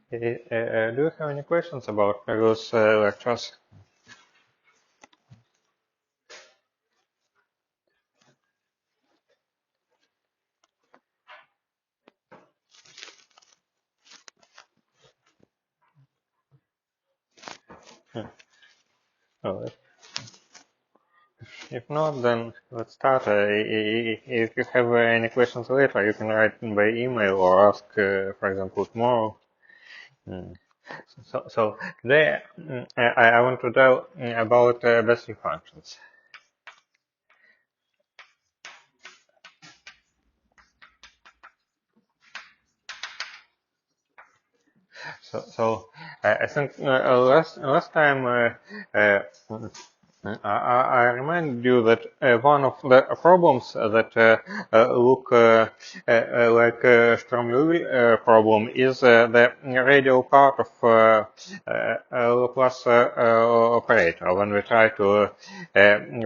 Do you have any questions about previous lectures? Yeah. Oh, if not, then let's start. If you have any questions later, you can write by email or ask, for example, tomorrow. Mm. So today I want to tell about Bessel functions. So I think last time uh, I remind you that one of the problems that look like a Sturm-Liouville problem is the radial part of Laplace operator when we try to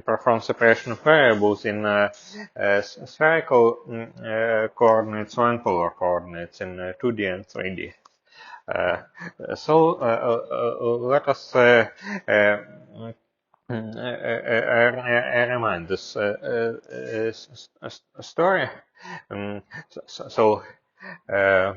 perform separation of variables in spherical coordinates or in polar coordinates in 2D and 3D. Let us remind this story. Um, so, uh,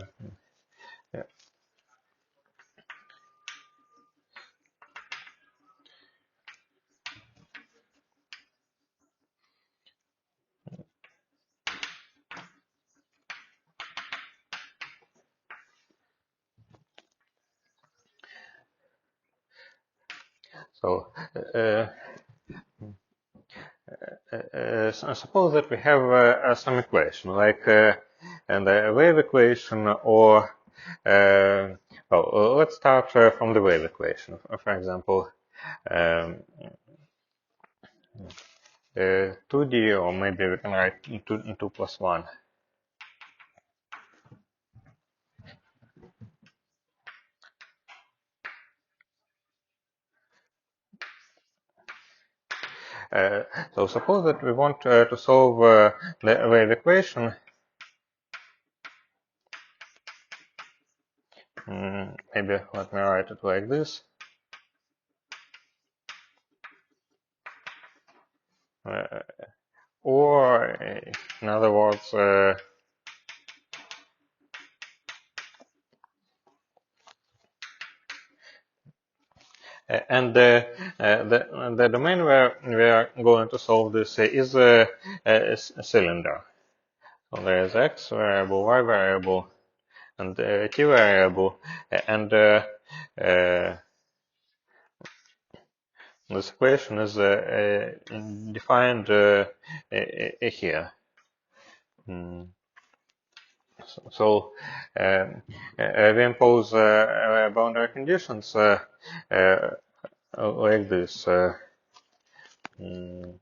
so uh, suppose that we have some equation like and a wave equation or well, let's start from the wave equation. For example, um, 2D, or maybe we can write 2 plus 1. So suppose that we want to solve the wave equation. Maybe let me write it like this. Or, in other words, and the domain where we are going to solve this is a cylinder. So there is x variable, y variable, and t variable, and this equation is defined here. So we impose boundary conditions like this. Mm,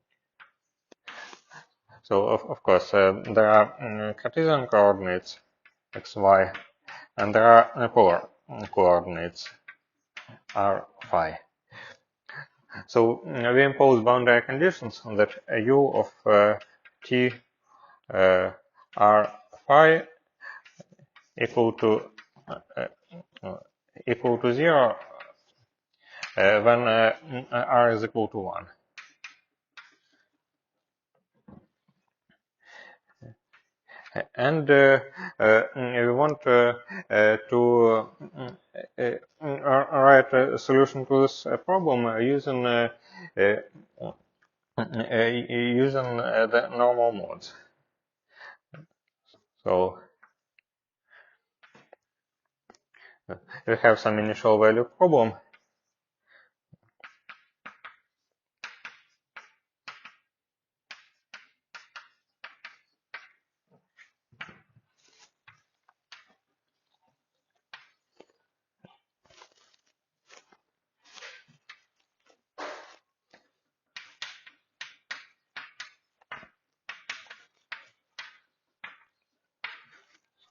so of course there are Cartesian coordinates x, y, and there are polar coordinates r, phi. So we impose boundary conditions that u of t r phi equal to equal to 0 when r is equal to 1. And we want to write a solution to this problem using using the normal modes. So we have some initial value problem.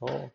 So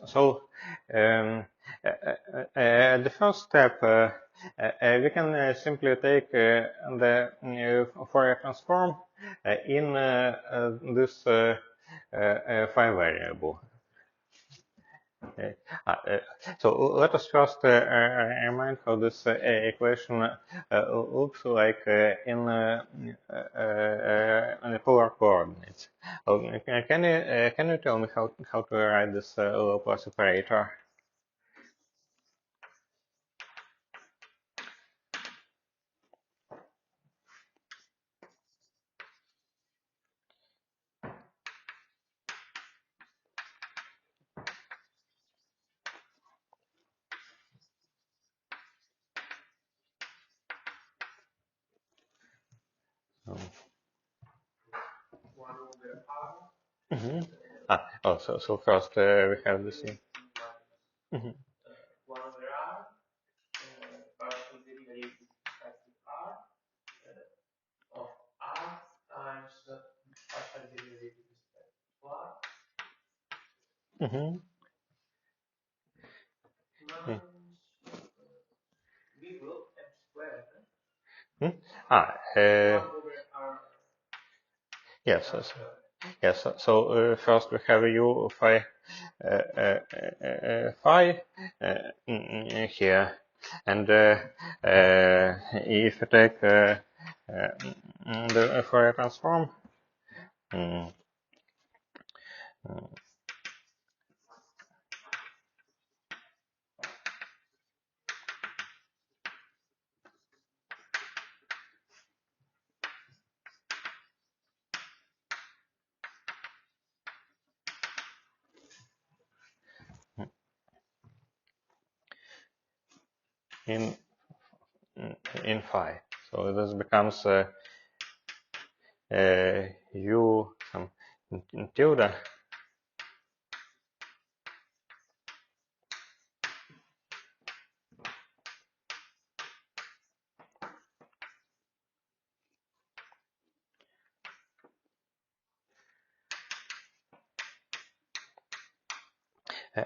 So the first step, we can simply take the Fourier transform in this phi variable. So let us first remind how this equation looks like in the polar coordinates. Can you tell me how to write this Laplace operator? Mm-hmm. So first we have this. Mm-hmm. Mm-hmm. Yeah. Hmm? Ah, yes, yes, yes. First we have u phi phi here, and if you take the Fourier transform, mm, in in phi, so this becomes u some tilde.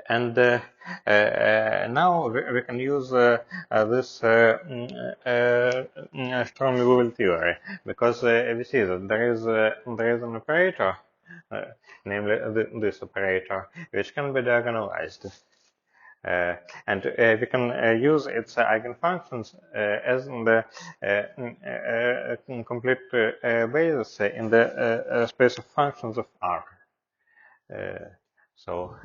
And now we can use this strong Liouville theory, because we see that there is an operator, uh, namely this operator, which can be diagonalized. And we can use its eigenfunctions as the complete basis in the space of functions of R. So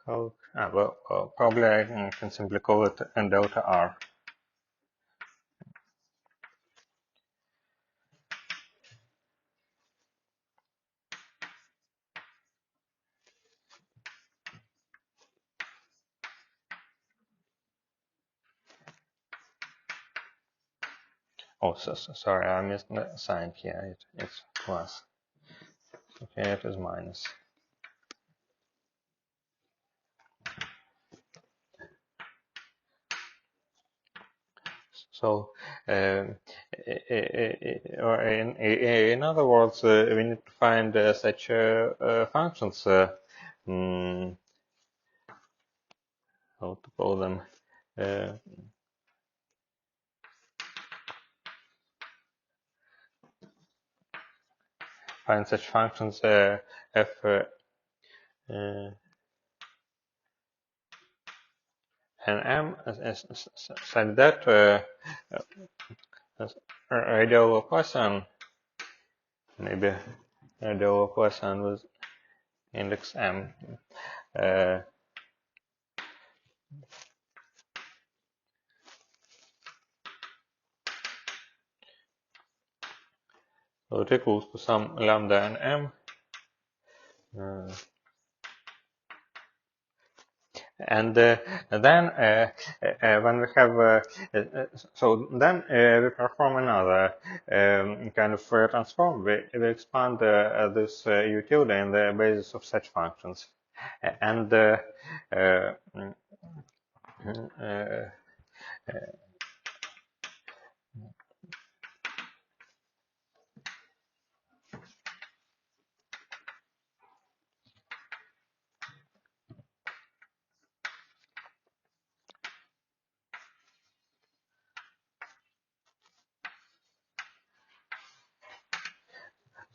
how, well, probably I can simply call it n delta R. Oh, sorry, I missed the sign here. It's plus. Okay, it is minus. So, or in other words, we need to find such functions. How to call them? Uh, find such functions f and m such that radial Poisson, maybe radial Poisson with index m. So it equals to some lambda and m. and then when we have so then we perform another kind of transform. We expand this utility in the basis of such functions, and uh,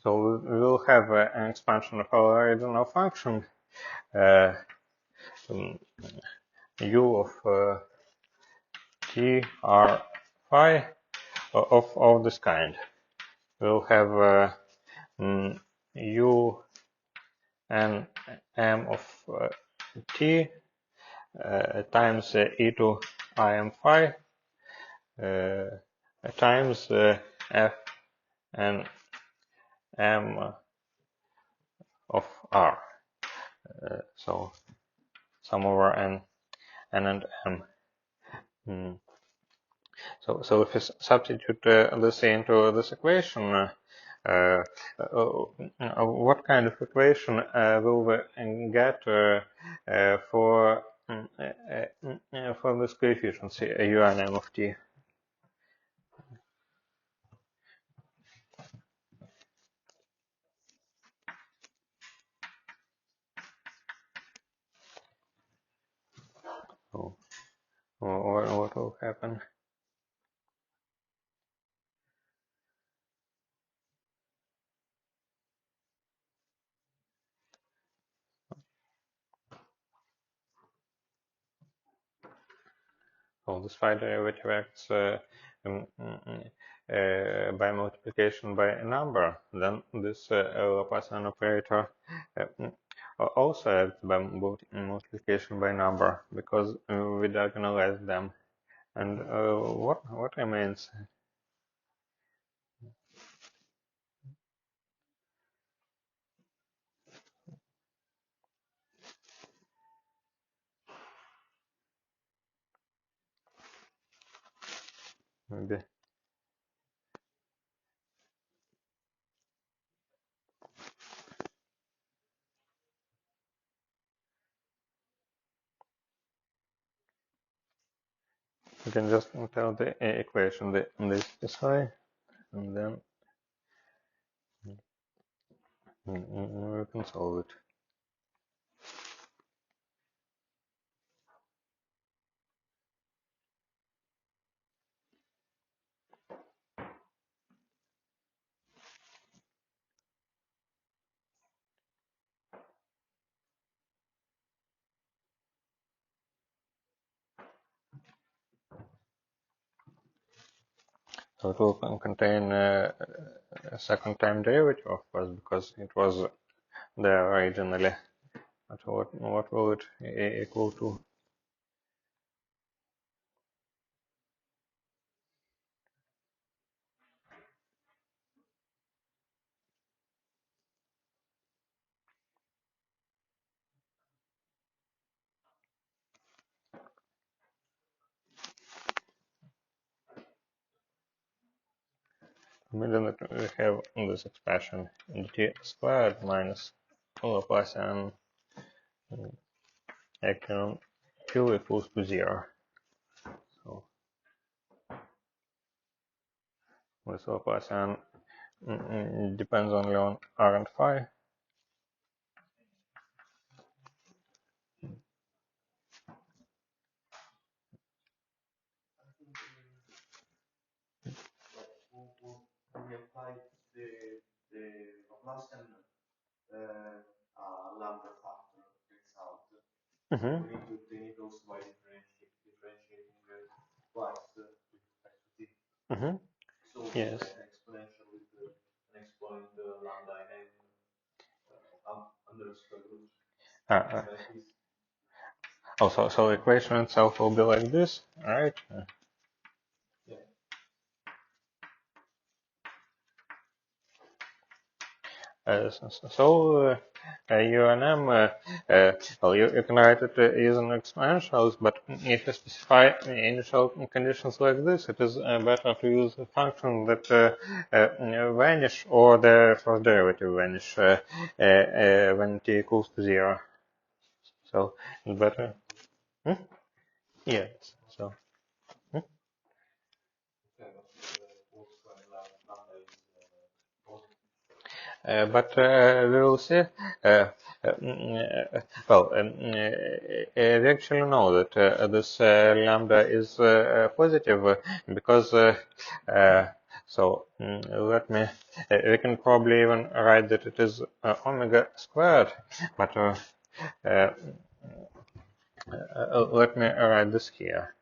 so we will have an expansion of our original function uh, um, u of t r phi of this kind. We'll have u and m of t times e to im phi uh, times f and m of r. So sum over n and m. Mm. So if you substitute this into this equation, uh, what kind of equation will we get for this coefficient u and m of t? So what will happen? So this phi derivative acts by multiplication by a number. Then this Laplacian operator also acts by multiplication by number because we diagonalize them. And what remains? Maybe you can just tell the equation this is phi, and then we can solve it. So it will contain a second time derivative, of course, because it was there originally. But what will it equal to? Immediately we have this expression dt squared minus Laplacian epsilon q equals to 0. So this Laplacian depends only on r and phi. Mm-hmm. Mm-hmm. Yes. Uh, so equation itself will be like this, right? UNM, well, you can write it using exponentials, but if you specify initial conditions like this, it is better to use a function that vanish or the first derivative vanish when t equals to 0. So it's better. Hmm? Yes. So. Hmm? But we will see. We actually know that this lambda is positive because let me. We can probably even write that it is omega squared, but let me write this here.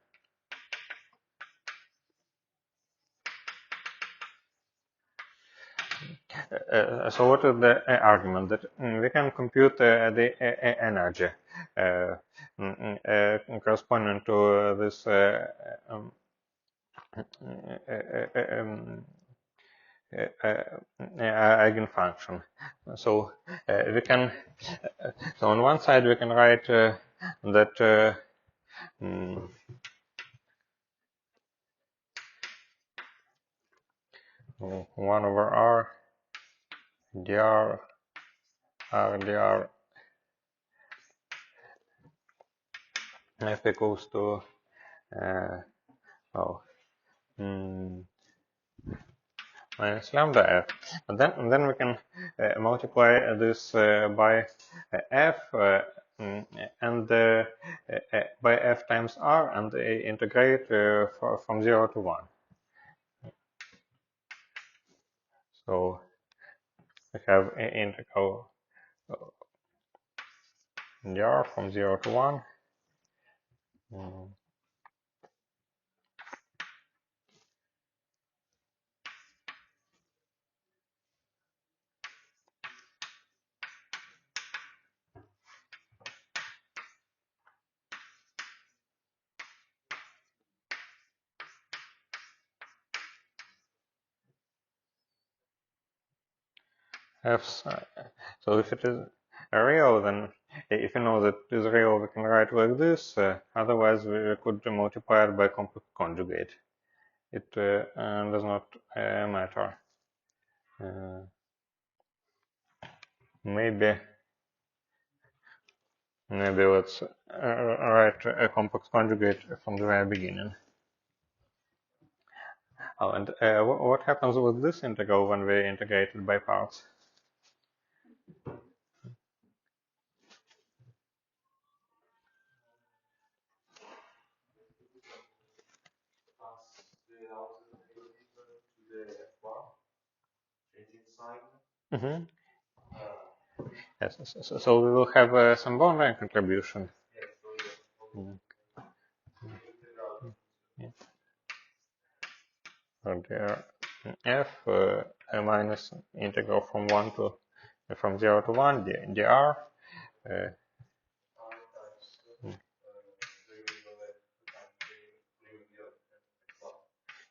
So what is the argument? That we can compute the energy corresponding to this eigenfunction. So we can, so on one side we can write that mm, 1 over r dr r dr f equals to oh minus lambda f. And then we can multiply this by f and by f times r and integrate from 0 to 1. So we have integral dr from 0 to 1. F, so if it is real, then if you know that it is real, we can write like this. Otherwise, we could multiply it by complex conjugate. It does not matter. Maybe let's write a complex conjugate from the very beginning. Oh, and what happens with this integral when we integrate it by parts? Mm-hmm. Yes, so we will have some boundary contribution. Mm. Yeah. So there, f minus integral from 1 to from 0 to 1 dr.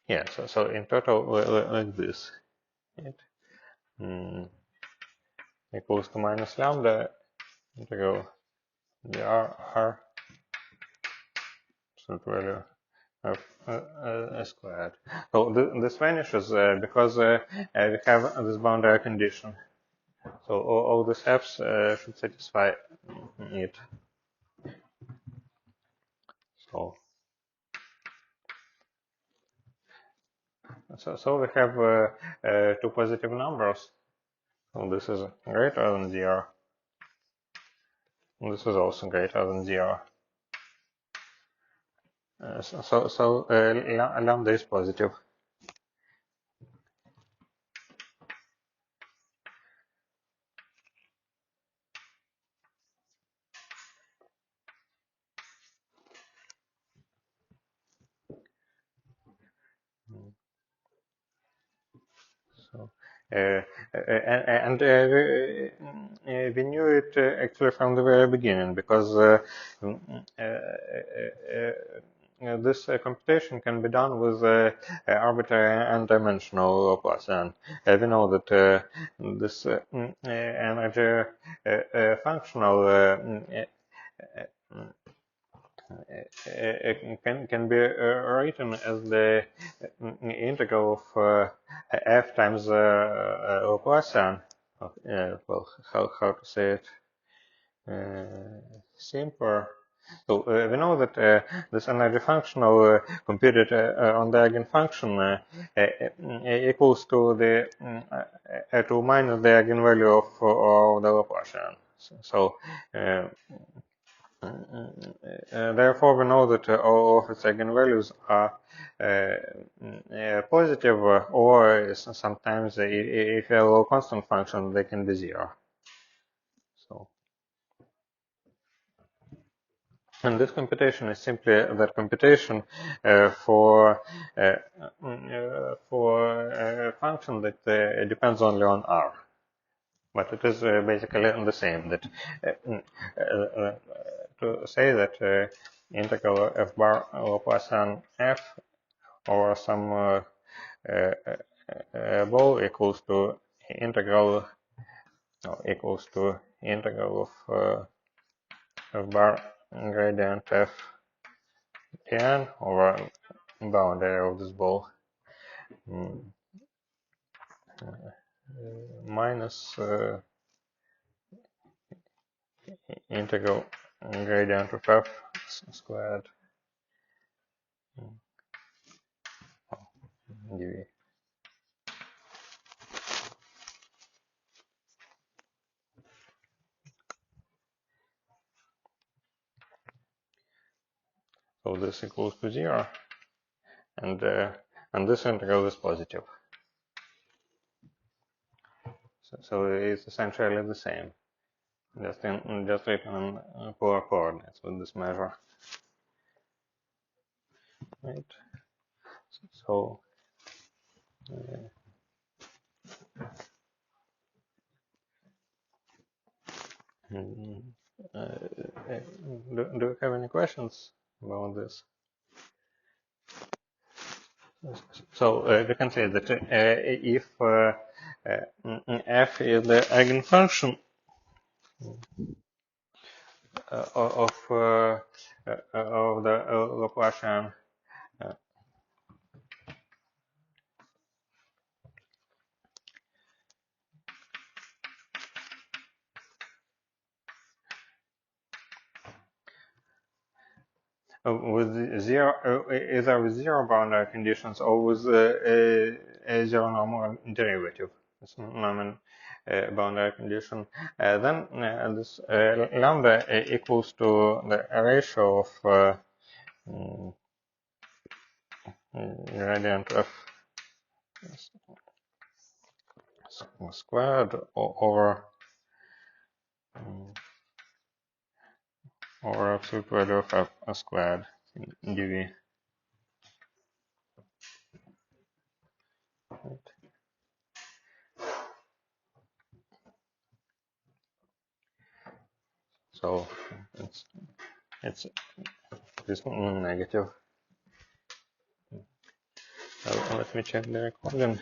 Yeah, so in total like this. It equals to minus lambda integral dr r absolute value of squared. So this vanishes because we have this boundary condition. So all these f's should satisfy it. So we have two positive numbers. So this is greater than 0. And this is also greater than 0. Lambda is positive. So, and we knew it actually from the very beginning because this computation can be done with arbitrary n-dimensional Laplacian. We know that this energy functional can be written as the integral of f times Laplacian. Well, how to say it simpler. So we know that this energy functional computed on the eigenfunction equals to the to minus the eigenvalue of the Laplacian. So therefore, we know that all of its eigenvalues are positive, or sometimes, if you have a low constant function, they can be zero. So, and this computation is simply that computation for a function that depends only on R. But it is basically the same. That to say that integral f bar Laplacian f over some ball equals to integral of f bar gradient f n over boundary of this ball minus integral gradient of f squared dv. So this equals to 0, and this integral is positive. So it's essentially the same, just written in polar coordinates with this measure, right? So do you have any questions about this? So we can say that if f is the eigenfunction of the Laplacian with zero, either with zero boundary conditions or with a zero normal derivative, it's normal boundary condition, then this lambda equals to the ratio of gradient of squared over absolute value of f squared in dv. Right. So it's this negative. Let me check the recording.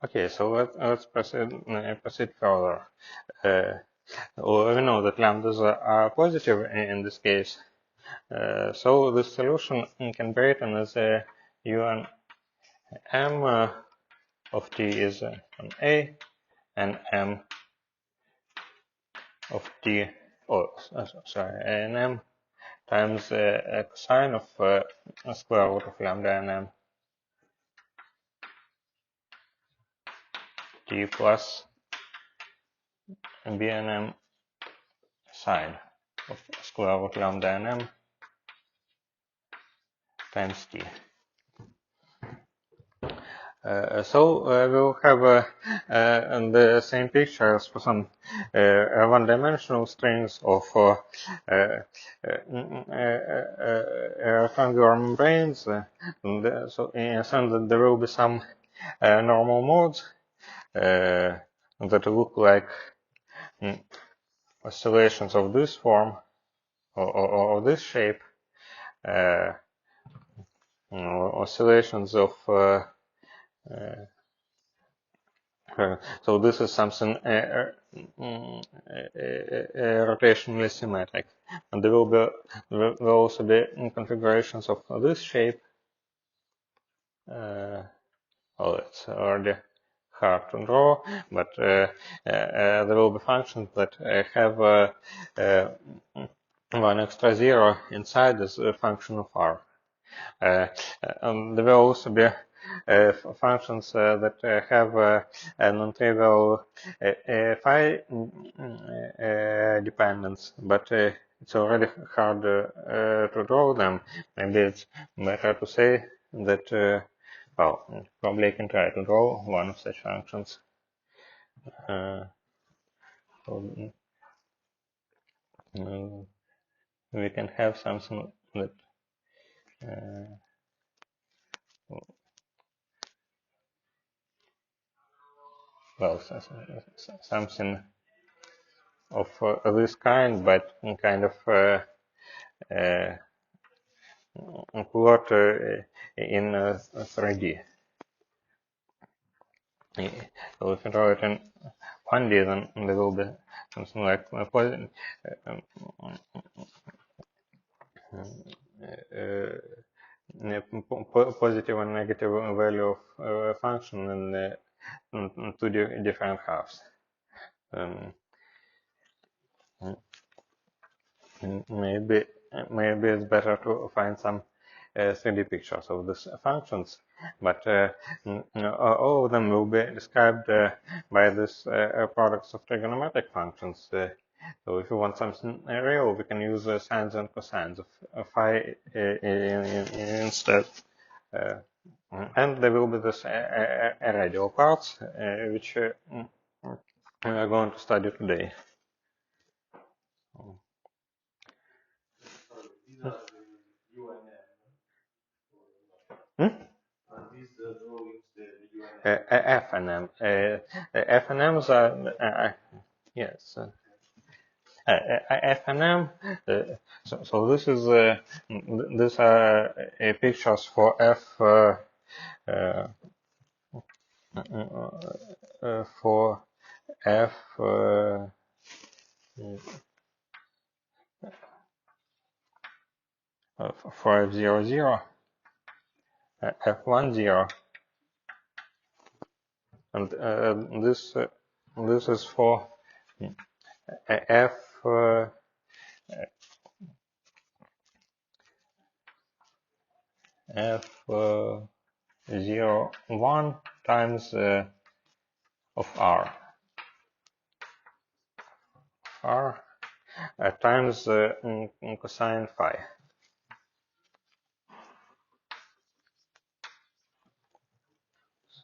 Okay, so let's proceed further. We know that lambdas are positive in this case. So the solution can be written as un m of t is an a, and m of t, an m times cosine of a square root of lambda n m t plus b n m sine of square root lambda n m times t. We'll have the same pictures for some one-dimensional strings of rectangular membranes. So in a sense that there will be some normal modes that look like oscillations of this form or this shape, uh, oscillations of so this is something rotationally symmetric, and there will also be configurations of this shape. Well, it's already hard to draw, but there will be functions that have one extra zero inside as a function of r. There will also be functions that have a non-trivial phi dependence, but it's already hard to draw them. Maybe it's better to say that, well, probably I can try to draw one of such functions. So, we can have something that well, something of this kind, but kind of plot in 3D. So if you draw it in 1D, then there will be something like positive and negative value of function in two different halves. Maybe it's better to find some 3D pictures of these functions, but all of them will be described by these products of trigonometric functions. So if you want something real, we can use sines and cosines of phi instead. And there will be this radial parts, which we are going to study today. F and M. F and M's are yes. F and M. So this is these are pictures for F for F for F00, F10, and this is for F F01 times of R times cosine phi.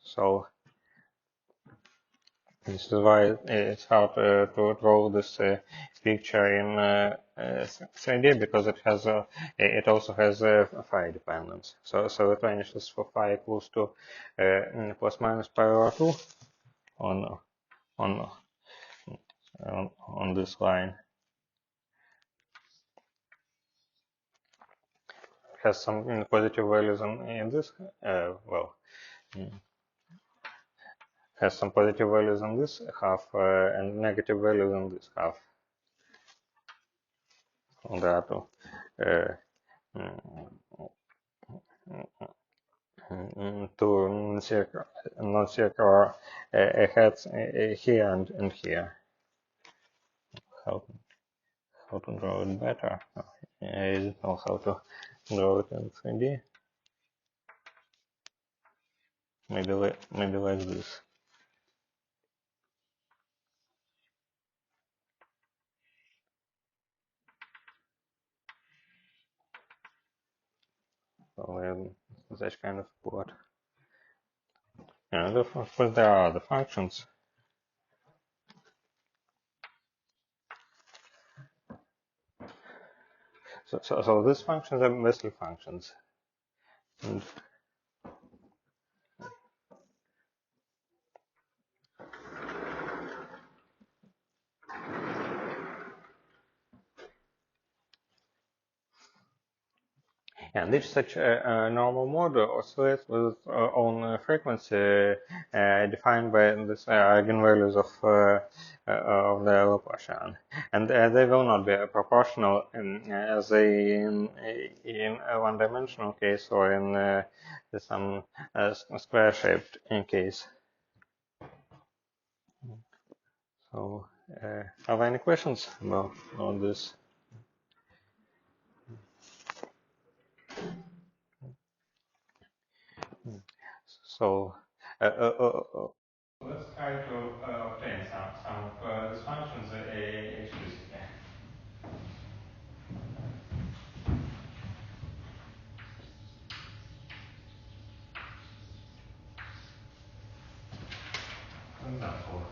So this is why it's hard to draw this picture in 3D, because it also has a phi dependence. So it vanishes for phi equals to plus minus pi over 2 on on this line. It has some positive values in this. Well. Has some positive values on this half and negative values on this half. There are two non-circular heads here and here. How to draw it better? I don't know how to draw it in 3D. Maybe like this. So such kind of plot. And of course there are other functions. So these functions are Bessel functions. And and each such normal mode oscillates with its own frequency defined by this eigenvalues of the Laplacian, and they will not be proportional as in a one-dimensional case or in some square-shaped case. So, have any questions about this? So, let's try to obtain some of these functions explicitly. For example,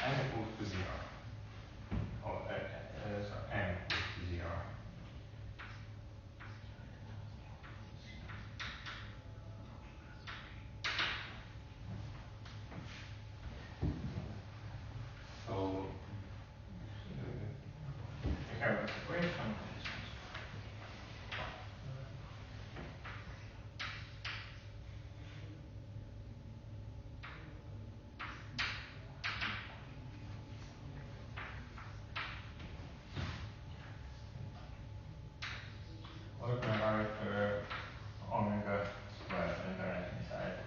n equals to 0, or so m equals to 0. So, we have this equation. Let me write omega squared in the right hand side.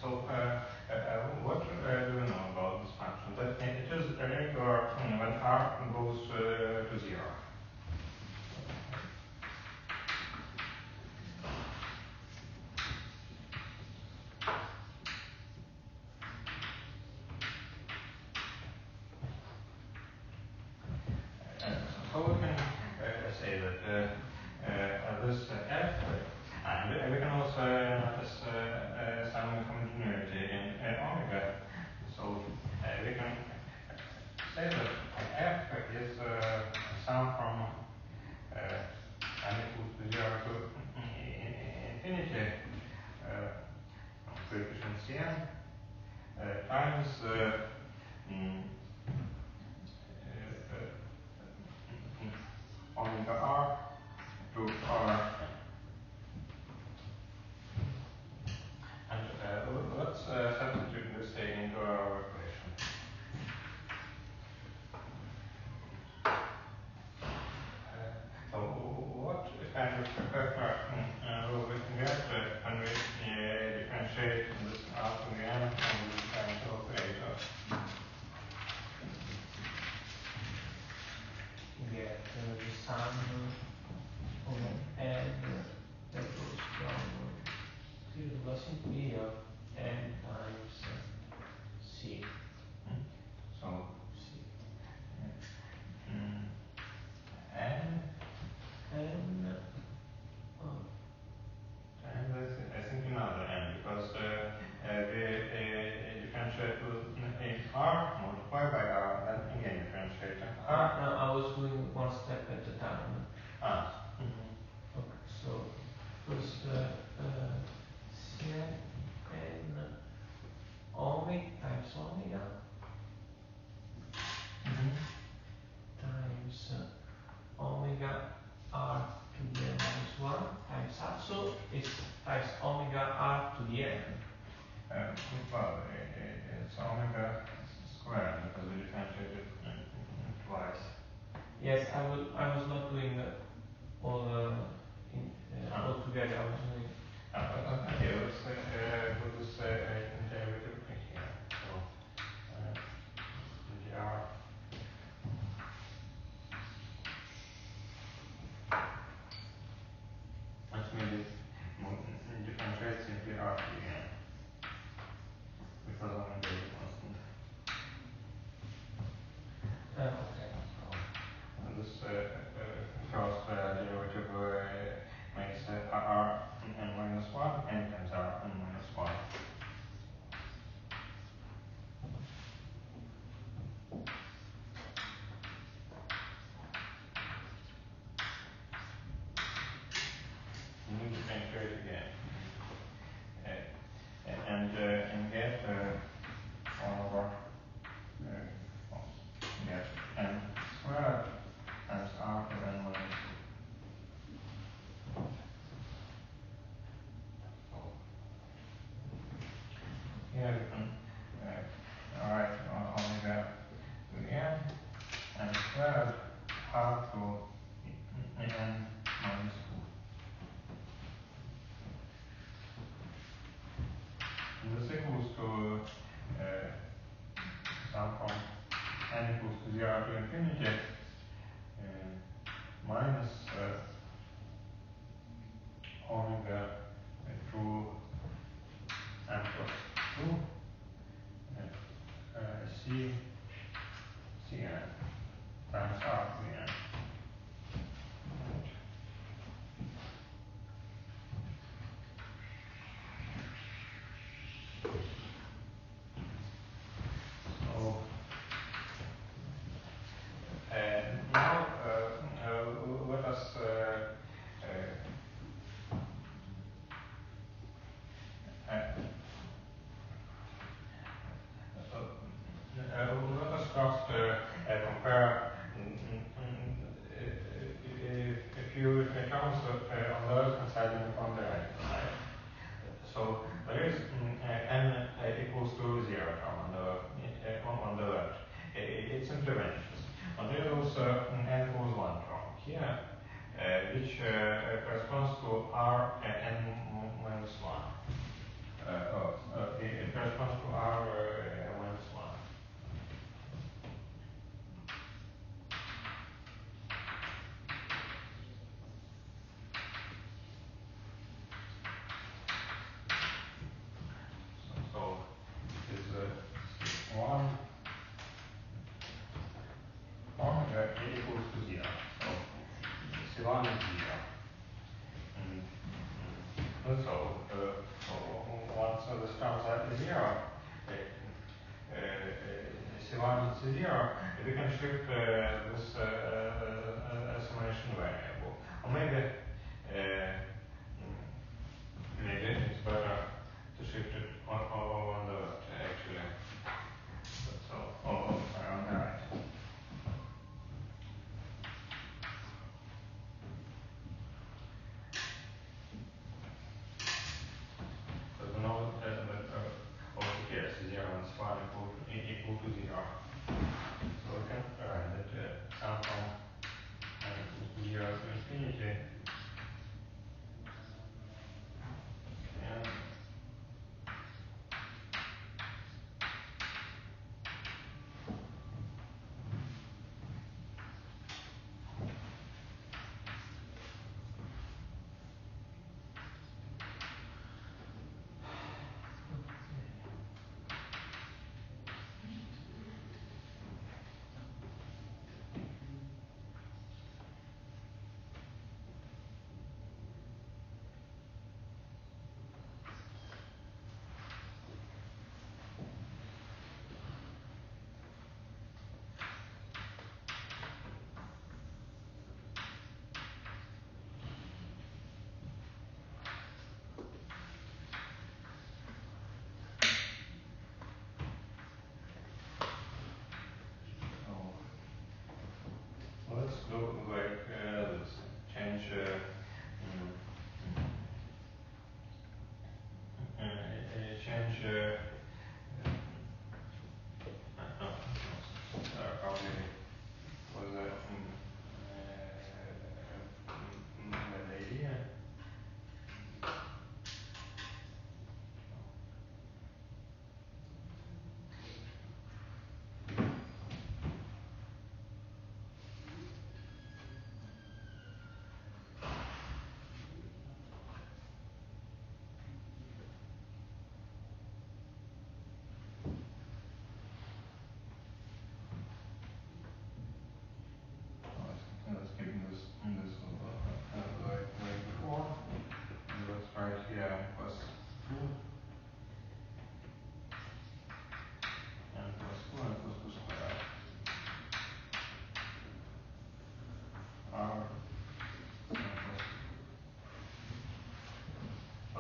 So, what do we know about this function? That it is regular when r goes to 0. So we can say that this f, and we can also notice some homogeneity in omega. So we can say that f is a sum from n equals to 0 to infinity from coefficient Cn times mm, omega r to r. And let's substitute this into our equation. So what kind of factor will we get when we differentiate this alpha n over the differential operator? Get the sum of n that goes from 0 to plus infinity of n times c. So c. n n and I think another n because we differentiate with r, multiply by r, and then again differentiate r. no, I was doing one step at a time. Ah. Okay, so first Cn n omega times omega times omega r to the n minus 1 times r. So it's times omega r to the n. Well, it's omega squared because we differentiated twice. Yes, I was not doing all all together. I was doing. Okay, let's put this derivative here. So squared r to n minus 2. And this equals to sum from n equals to 0 to infinity minus omega 2 n plus 2 c cn times r to the n. So now let us let us first compare a few terms on the left hand side and on the right hand side. So there is n equals to 0 term on the left. It's interventions. But there is also n equals 1 term here, which corresponds to r n minus 1. It corresponds to r minus 1. So is 1 omega equals to 0. So C1 is 0. Mm, so once the terms are 0, C1 is 0, we can shift this summation variable. Or maybe it's better to shift it on the left actually. So, sorry, on the right. Because we know that also here C0 and C1 equal to 0. So we can write that sum from 0 to infinity and let's do like this. Change change probably was a bad idea. Let's keep this like before. And let's write here n plus 2 n plus 2 n plus 2 squared r n plus 2. So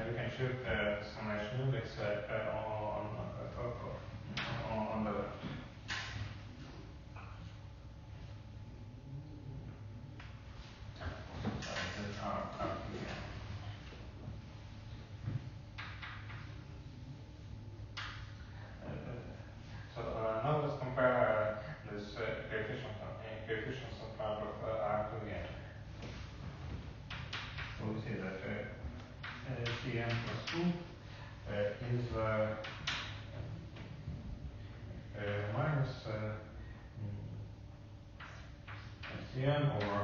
we can shift the summation index on the left. So this is r to the n. So now let's compare this Cn plus 2 is minus Cn over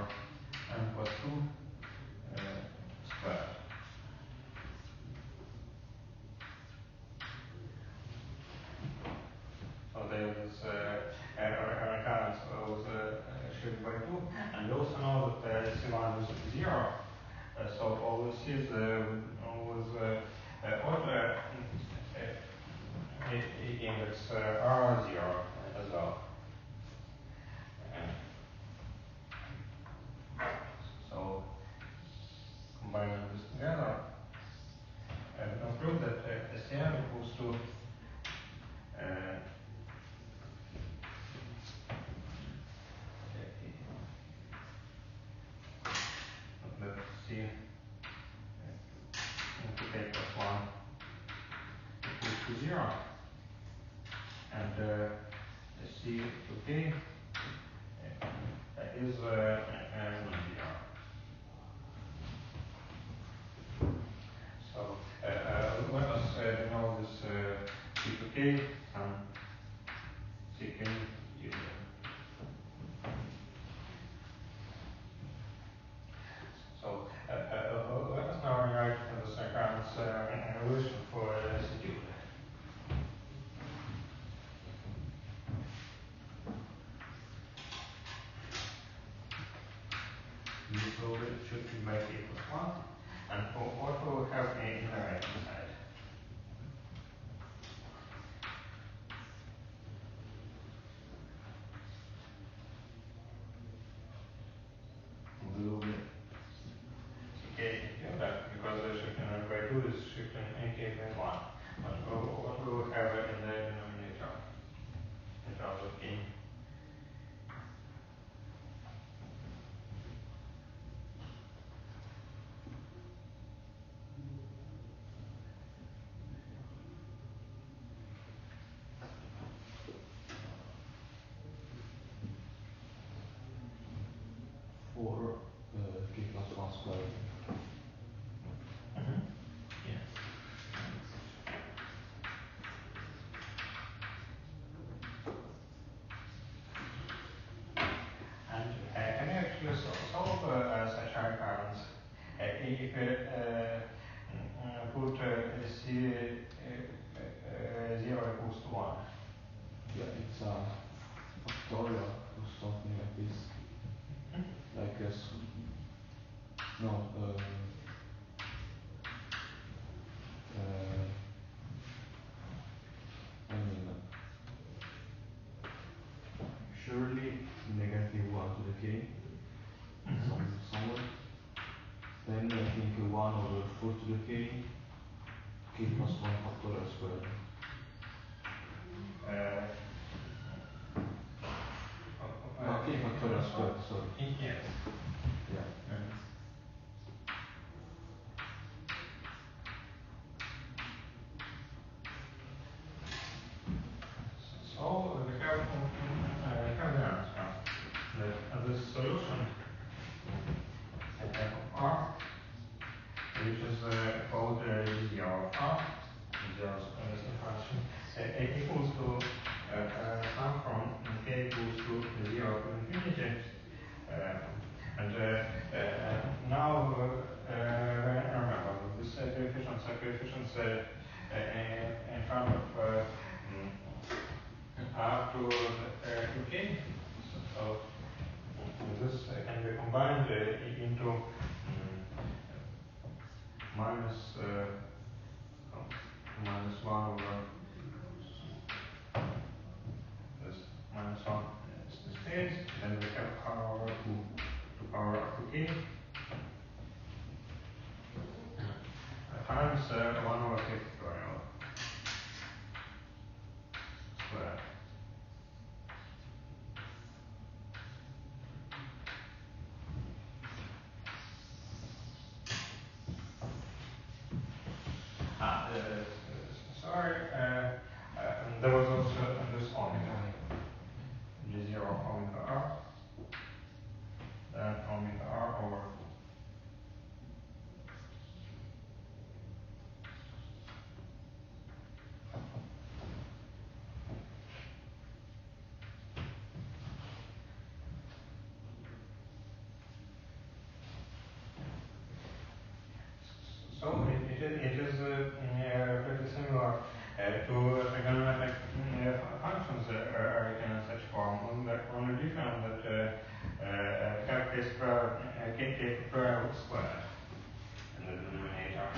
n plus 2 squared. So there is this recurrence with shift by 2, and we also know that C1 is 0. So all this is with odd index are 0 as well. So combining this together, we can prove that Cn equals to that C into k plus 1 equals to 0, and C to k is non-zero. So let us denote this C to k and ck union. So let us now rewrite the recurrence evolution for CQ. This will be should be by k plus 1. And what we will have in the right hand side? We will be ck because the shifting by 2 is shifting ak by 1. But what we will have in the denominator in terms of k? For k plus 1 squared. Yes. And can you actually solve such recurrence if you put C 0 equals to 1? Yeah, it's a factorial or something like this. Like a no, I mean, surely negative 1 to the k, somewhere. Then I think 1 over 4 to the k plus 1 factorial squared. No, k factorial squared, sorry. Yes. Yeah. So we have the answer that this solution f of r, which is called g0 of r, g0 constant function, equals to sum from k equals to 0 to infinity. And now remember this coefficients are coefficients in front of r to k. So this can be combined into minus minus 1 over this minus 1 stays. Then we have r over 2 to power r to k times 1 over k factorial squared. Sorry, there was also this omega, g0 omega r, then omega r over 2. it is pretty similar to trigonometric functions written in such form. The only difference that we have k squared, k squared in the denominator.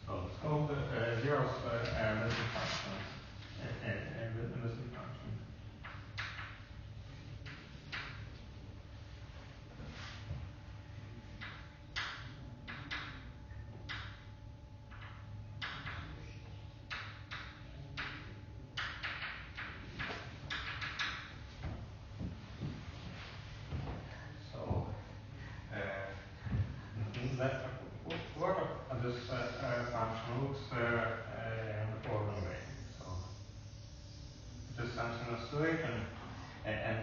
So it's called zeros Bessel function. Bessel function. So the plot of this function looks in the following way. So it is something oscillating and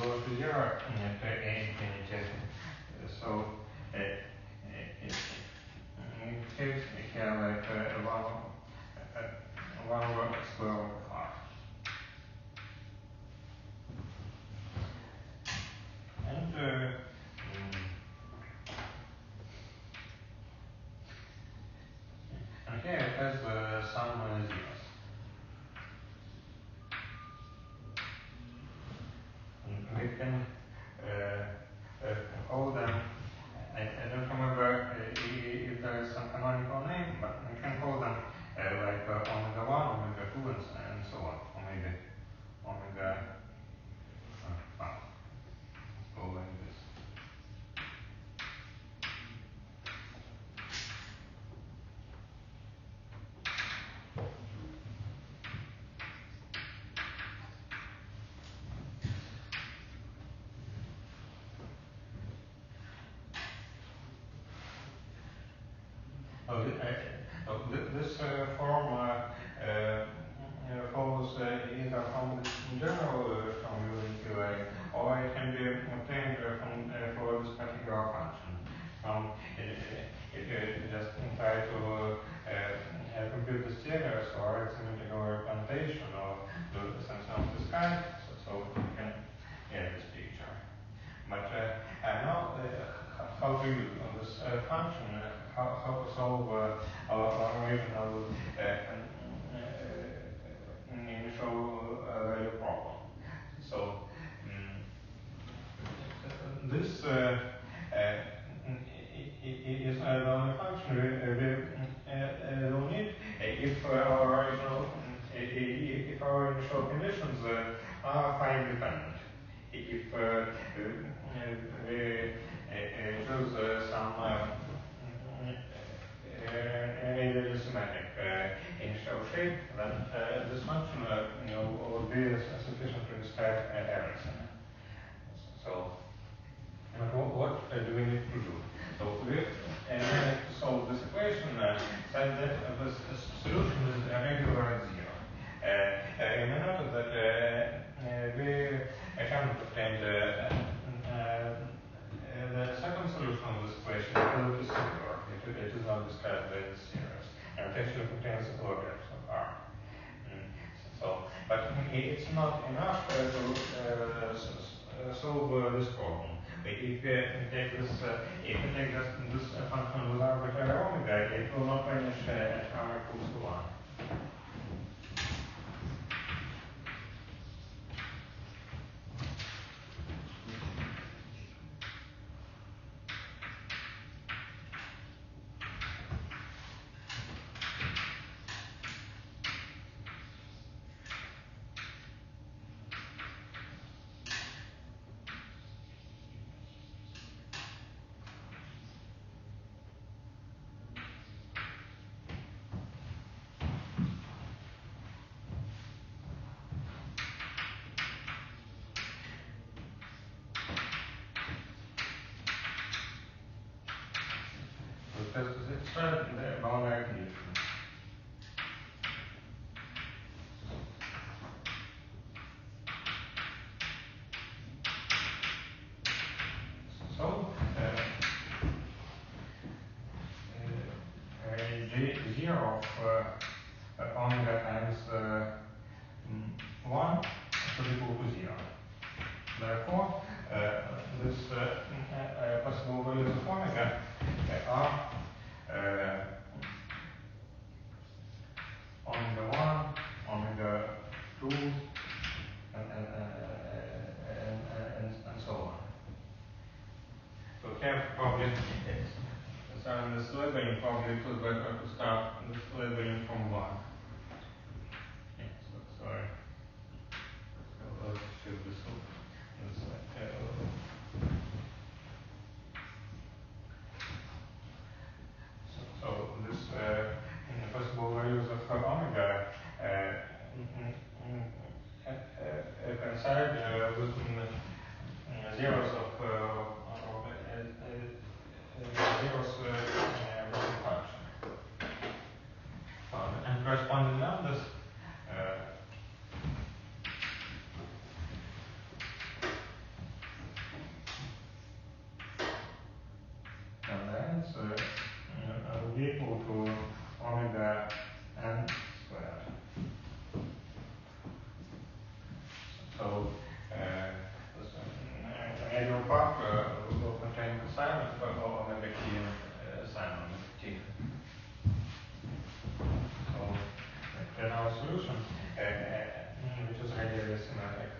goes to zero to infinity. So in case we have like one over square root of r. And and here it has some zeros. And we can call them, I don't remember if there is some canonical name, but we can call them like omega 1, omega 2, and so on. Or maybe omega 5. Let's go like this. This form follows either from the general formula or it can be obtained for this particular function. From it just try to compute the series or its integral representation or do something of this kind, so you can get this picture. But now, how to use this function, how to solve our original initial value problem. So this is the only function we will need if our original if our initial conditions are finite dependent. If we choose some ideally symmetric initial shape, then this function would be sufficient to describe everything. So, but what do we need to do? So we need to solve this equation such that the solution is regular at zero. You may notice that we haven't obtained the second solution of this equation because it is singular. It is not described by the series, and it actually contains the logarithms of r. So, but it's not enough to solve this problem. If you take this, if you take this function with arbitrary omega, it will not vanish at r equals to 1. has to satisfy the boundary condition. So G0 of omega times 1 should equal to 0. Therefore, this possible values of omega are omega 1, omega 2, and so on. So here probably, so in this labeling, probably it was better to start this labeling from 1. Yeah, so sorry. So let's shift this way. So this possible values of omega coincide with zeros of zeros Bessel function. And corresponding numbers and ends will be equal to omega n squared. So this ideal part will contain cosine of omega t and sine omega t. So in our solution, which is radially symmetric.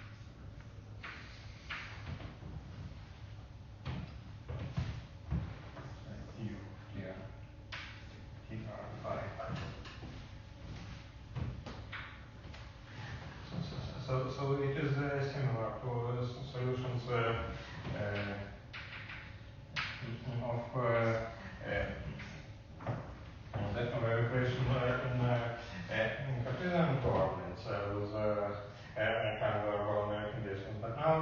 So, U here, TR phi. So it is similar to solutions of the equation in Cartesian coordinates with rectangular boundary conditions. But now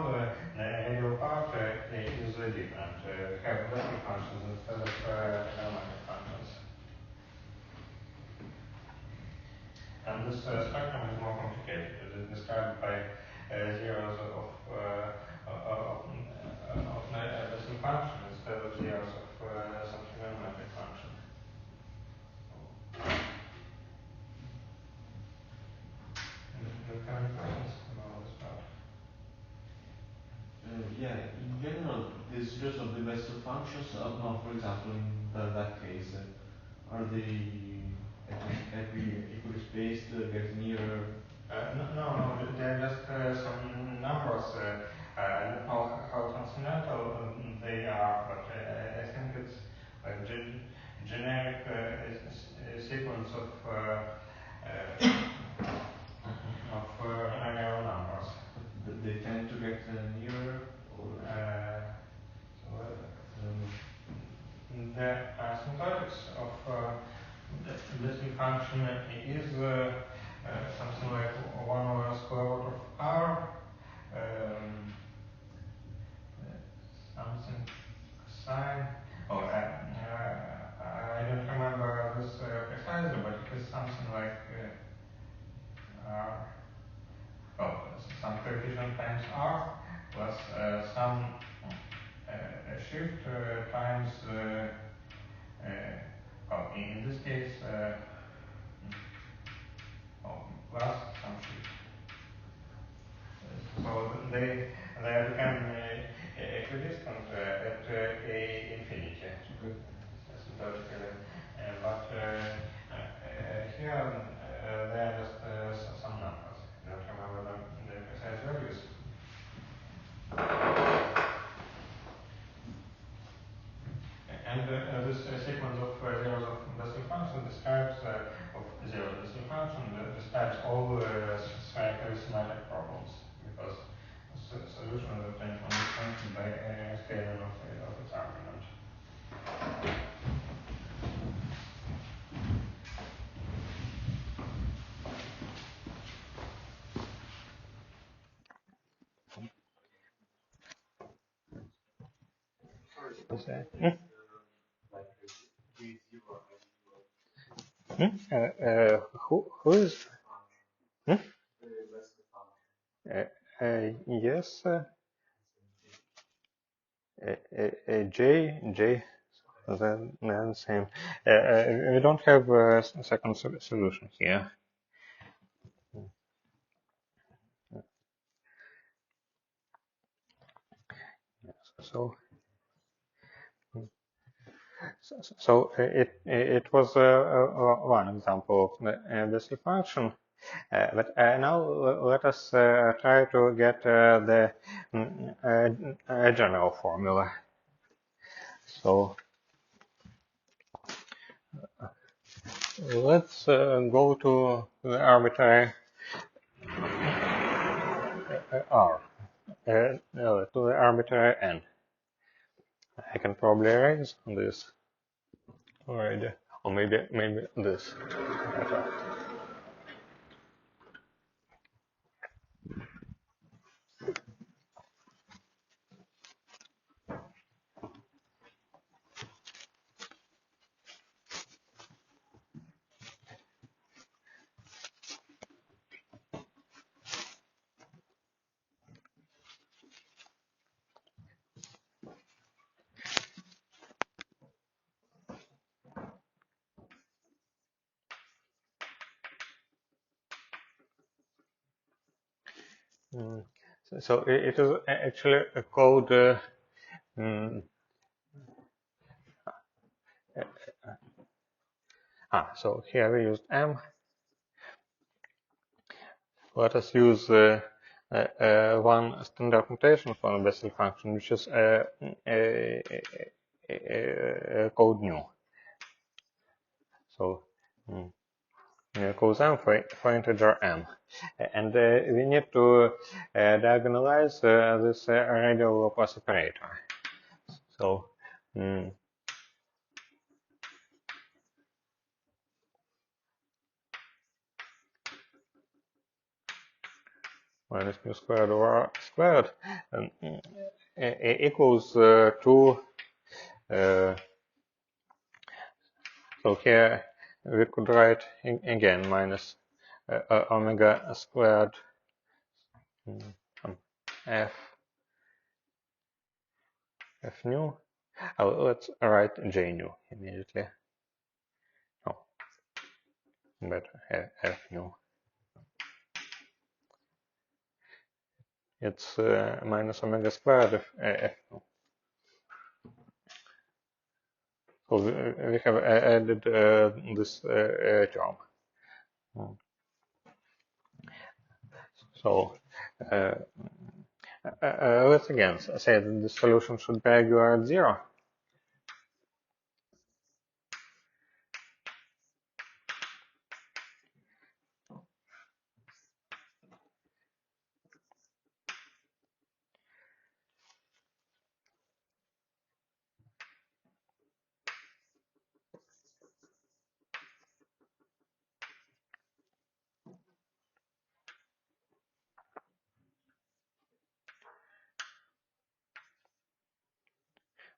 the ideal part is different. We have Bessel functions instead of trigonometric functions. And this spectrum is more complicated. It is described by zeros of Bessel function instead of zeros of some trigonometric function. Do you have any questions about this part? Yeah, in general, the zeros of the Bessel functions, no, for example, in that case, are they equally spaced, get nearer? No, they're just some numbers. I don't know how transcendental they are, but I think it's like generic sequence of real numbers. They tend to get nearer, or The asymptotics of the Bessel function is something like 1 over square root of r, something cosine. Oh, I don't remember this precisely, but it is something like r. Oh, some coefficient times r plus some shift times, in this case, plus some shift. So they become equidistant at a infinity. Okay. Asymptotically. But here they are just some numbers. I don't remember the precise values. And this sequence of zeros of Bessel function describes of zeros Bessel function describes all spherically symmetric problems, because solution is obtained from this function by scaling of its argument. Who is? Hmm? Yes. J, then same. We don't have a second solution here. So, it was one example of the Bessel function. But now let us try to get the general formula. So let's go to the arbitrary R, no, to the arbitrary N. I can probably erase this already, or maybe this. Mm. So it is actually called mm, so here we used M. Let us use one standard notation for the Bessel function, which is called nu. So cause M for integer M. And we need to diagonalize this radial Laplace operator. So minus mu squared over r squared equals 2. So here we could write again minus omega squared f nu. Let's write j nu immediately. Oh, better f nu. It's minus omega squared of f nu. So we have added this term. So let's again say that the solution should be regular at 0.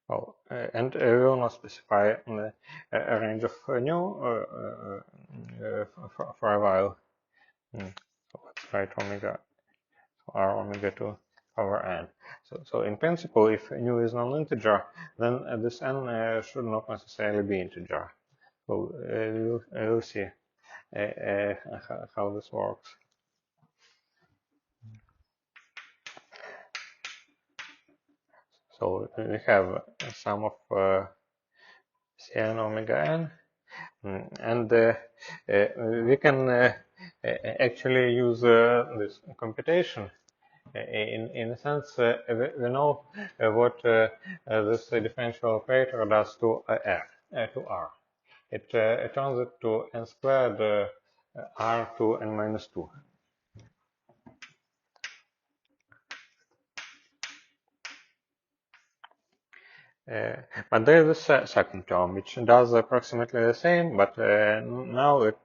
Well, and we will not specify a range of nu for a while. So let's write omega r omega to over n. So in principle, if nu is non-integer, then this n should not necessarily be integer. So we'll see how this works. So we have sum of Cn omega n, and we can actually use this computation. In a sense, we know what this differential operator does to R. It turns it to n squared r to n minus 2. But there is a second term which does approximately the same, but now it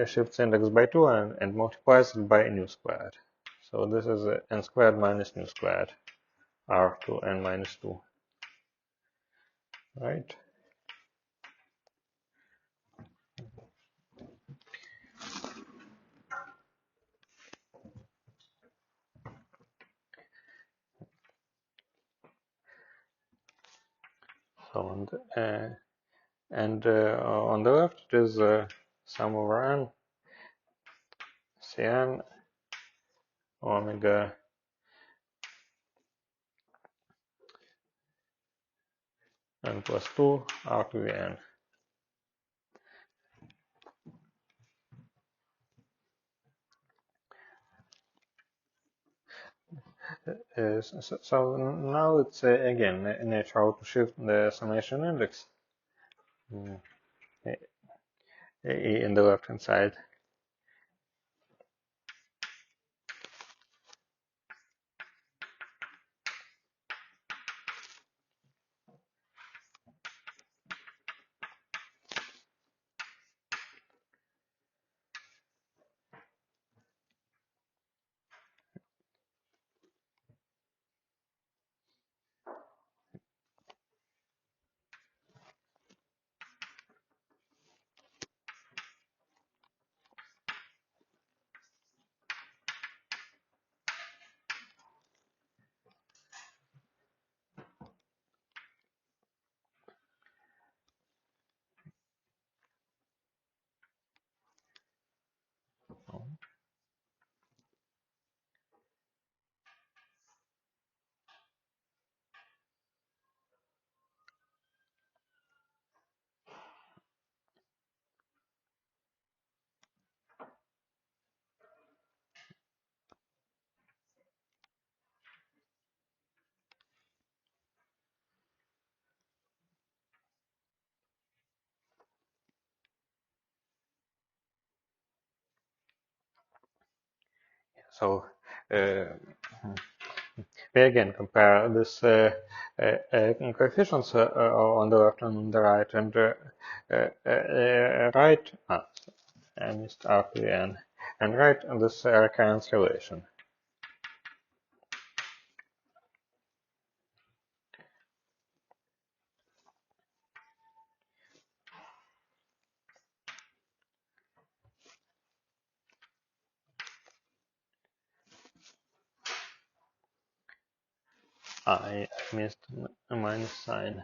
shifts index by 2 and multiplies it by nu squared. So this is n squared minus nu squared r to n minus 2, right? So and on the left it is sum over n Cn omega n plus 2 r to the n. So now it's again natural to shift the summation index in the left hand side. So we again compare this coefficients on the left and on the right, and right I missed r to the n, and write this recurrence relation. I missed a minus sign.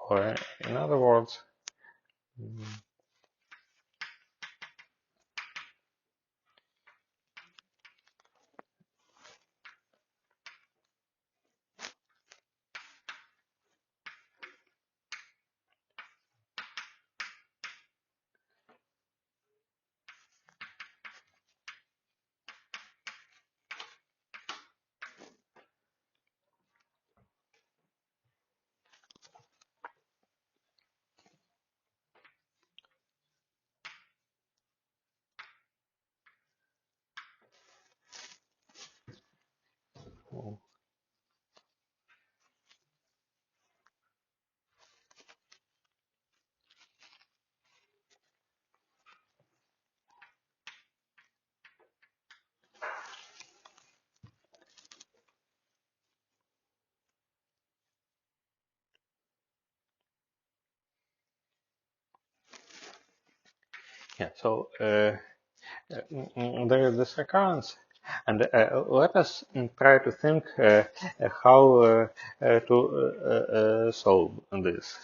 Or in other words, Yeah, so there is this recurrence, and let us try to think how to solve this.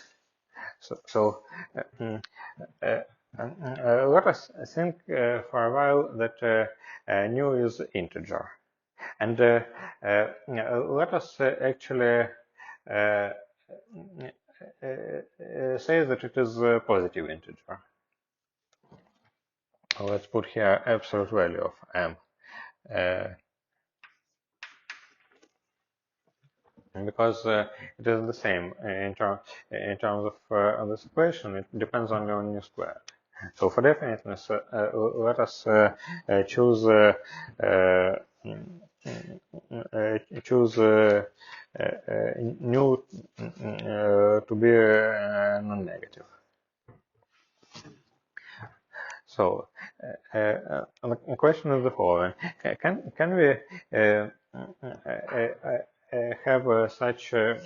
So uh, let us think for a while that nu is integer, and let us actually say that it is a positive integer. Let's put here absolute value of m. Uh, because it is the same in terms of this equation. It depends only on nu squared. So for definiteness, let us choose choose nu to be non-negative. So the question is the following: can we have such a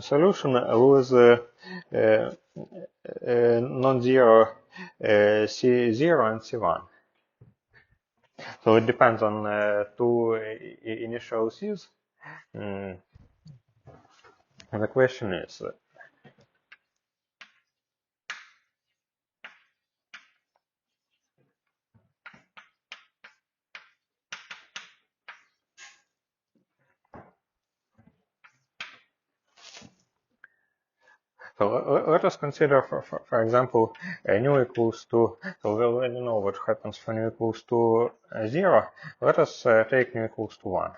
solution with non-zero C0 and C1? So it depends on two initial C's. Mm, and the question is, so let us consider, for example, nu equals to, so we already know what happens when nu equals to 0. Let us take nu equals to 1.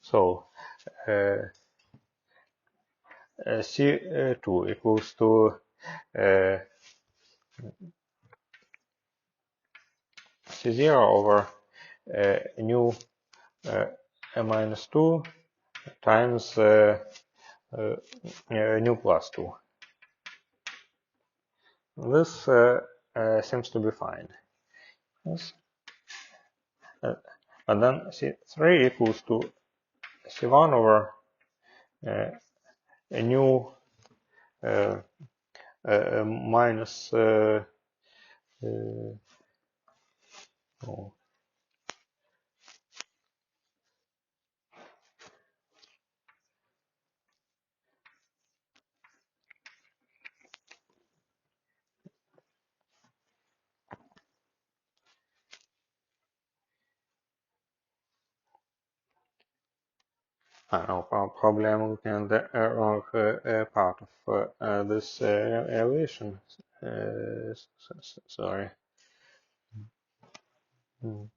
So C2 equals to C0 over nu minus 2 times nu plus 2. This seems to be fine. Yes. And then C3 equals to C1 over nu minus oh, no, probably I'm looking at the wrong part of this relation. Sorry. Mm.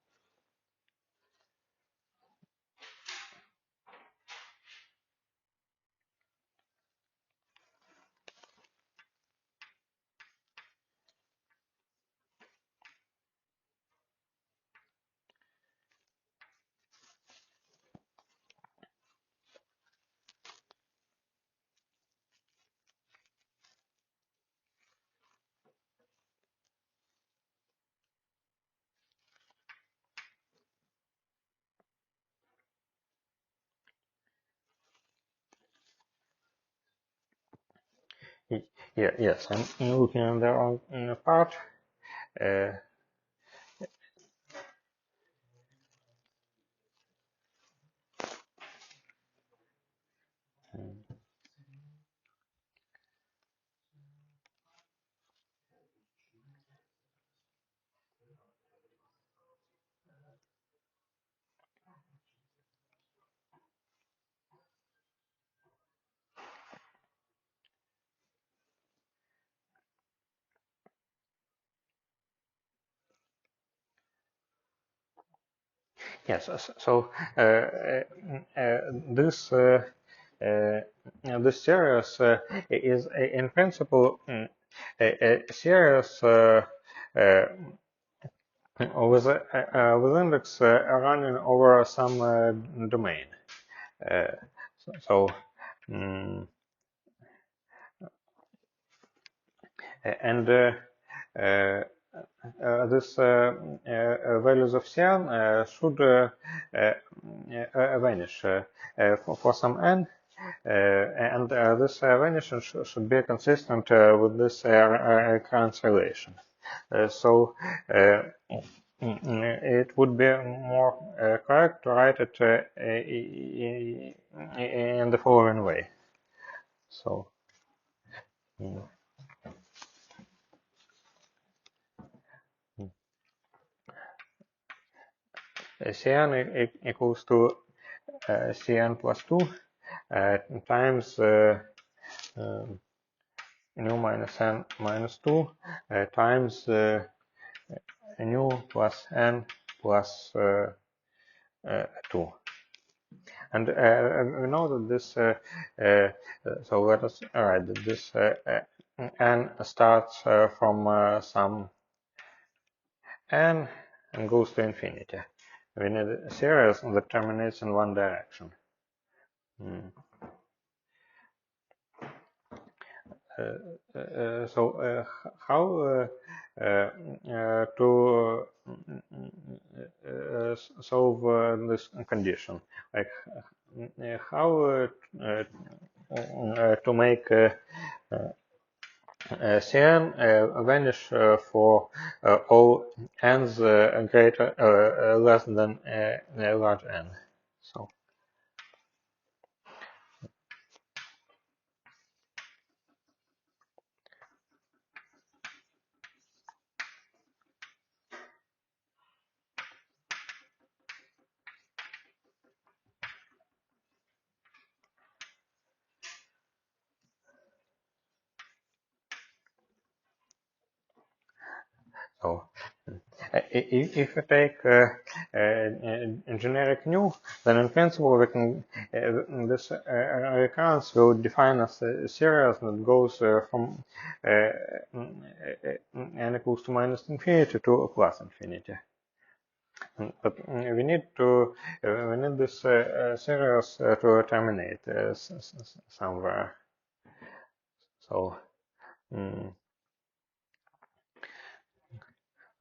Yeah, yes, I'm looking at the wrong part. Uh, yes, so this this series is in principle a series with index running over some domain. Uh, so um, and this values of Cn should vanish for some n, and this vanishing should be consistent with this recurrence relation. So it would be more correct to write it in the following way. So Cn equals to Cn plus 2 times nu minus n minus 2 times nu plus n plus 2. And we know that this, so let us write that this n starts from some n and goes to infinity. We need a series that terminates in one direction. So how to solve this condition? Like how to make Cn vanish for all n's greater less than large n. So if you take a generic nu, then in principle we can this recurrence will define as a series that goes from n equals to minus infinity to plus infinity. But we need this series to terminate somewhere. So.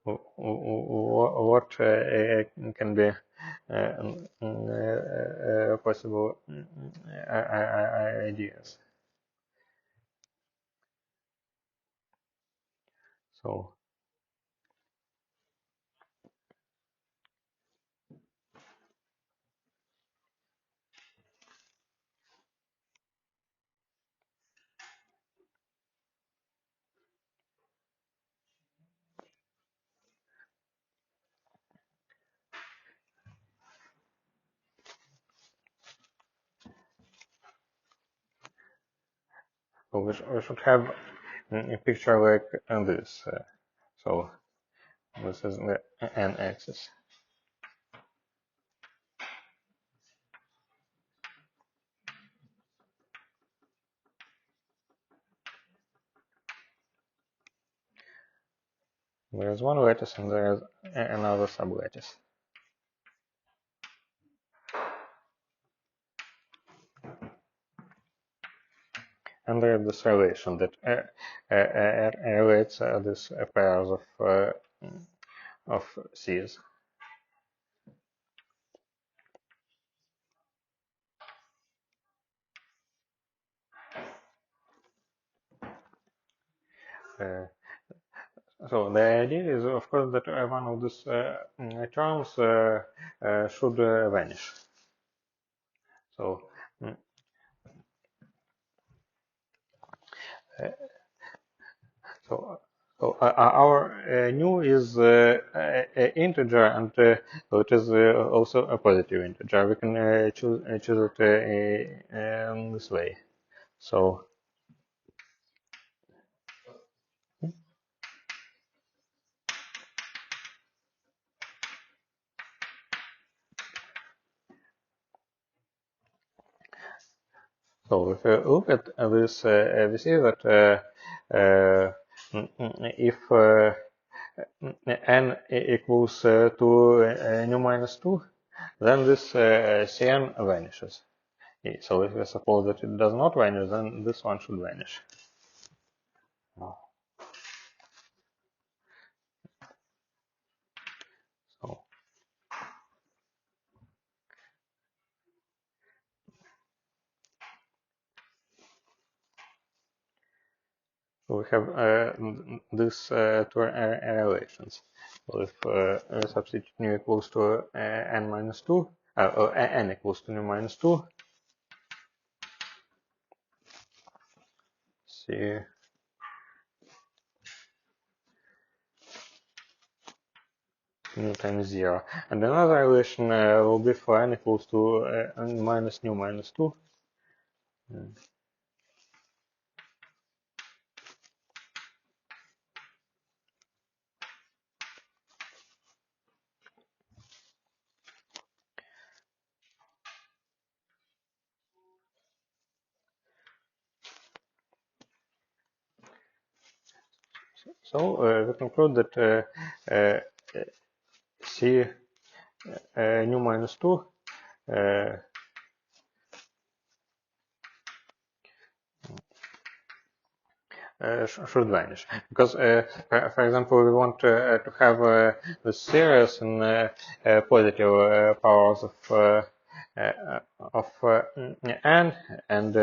What can be possible ideas? So we should have a picture like this. So this is the n-axis. There is one lattice and there is another sublattice. And there is this relation that relates these pairs of C's. So the idea is, of course, that one of these terms should vanish. So, so, our nu is integer, and it is also a positive integer. We can choose it in this way. So. So if you look at this, we see that if n equals to nu minus 2, then this Cn vanishes. So if we suppose that it does not vanish, then this one should vanish. we have these two relations. Well, if we substitute nu equals to n minus 2, or n equals to nu minus 2, see nu times 0. And another relation will be for n equals to n minus nu minus 2. So we conclude that C nu minus 2 should vanish, because for example, we want to have the series in positive powers of n, and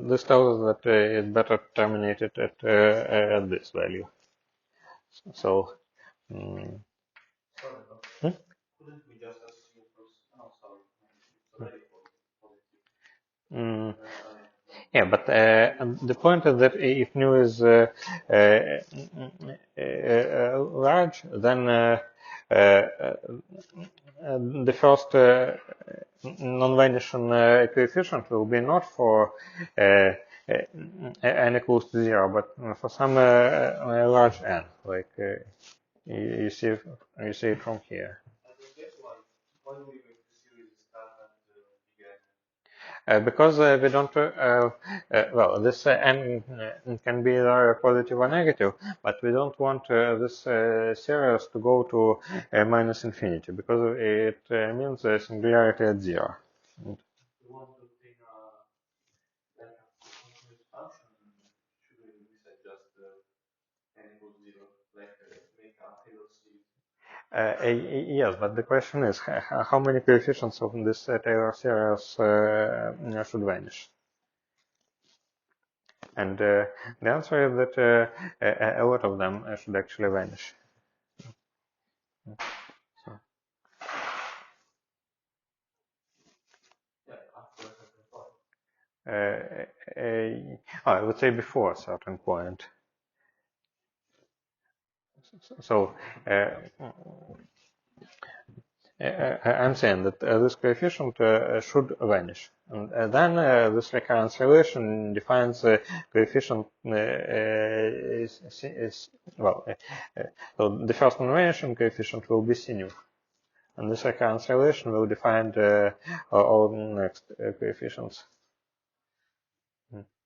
this tells us that it's better terminated at this value. So Couldn't we just assume yeah, but the point is that if nu is large, then the first non-vanishing coefficient will be not for n equals to 0, but for some large n, like you see it from here. why do we make the series start at begin? Because we don't, well, this n can be either positive or negative, but we don't want this series to go to minus infinity, because it means a singularity at 0. We want to obtain like a continuous function. Should we say just n equals 0, like make a Taylor series? Yes, but the question is how many coefficients of this Taylor series should vanish? And the answer is that a lot of them should actually vanish. So. Yeah, after a certain point. I would say before a certain point. So I'm saying that this coefficient should vanish, and then this recurrence relation defines the coefficient well. So the first non-vanishing coefficient will be C nu, and this recurrence relation will define all next coefficients.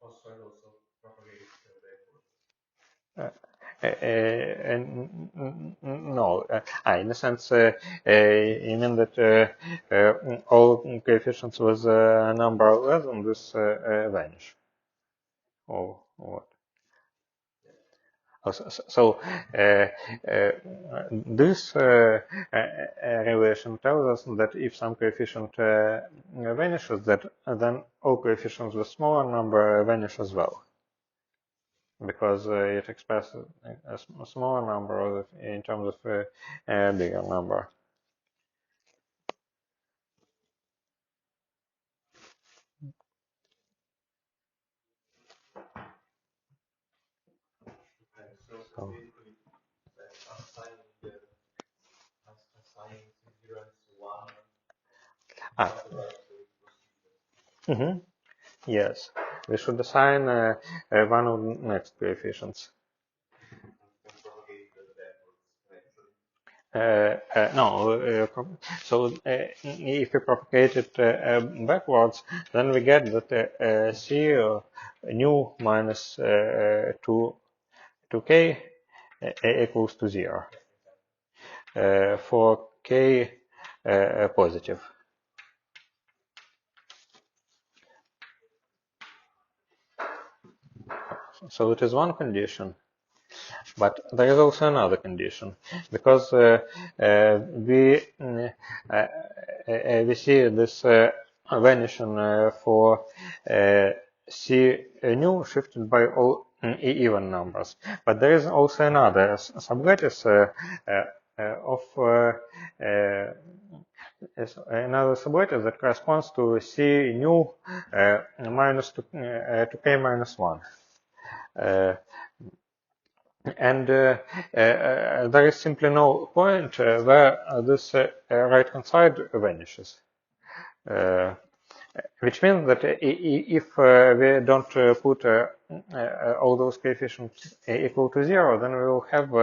Also propagate No, in a sense, you mean that all coefficients with a number less than this vanish, or what? So this relation tells us that if some coefficient vanishes, that then all coefficients with smaller number vanish as well, because it expresses a smaller number in terms of a bigger number. so basically assigning figurance 1 Yes, we should assign one of the next coefficients. and propagate backwards eventually. No, so if we propagate it backwards, then we get that C nu minus 2k equals to 0 for k positive. So it is one condition. But there is also another condition, because we see this vanishing for C new shifted by all even numbers. But there is also another sublattice of is another sublattice that corresponds to C new minus to K minus 1. And there is simply no point where this right-hand side vanishes. Which means that if we don't put all those coefficients equal to 0, then we will have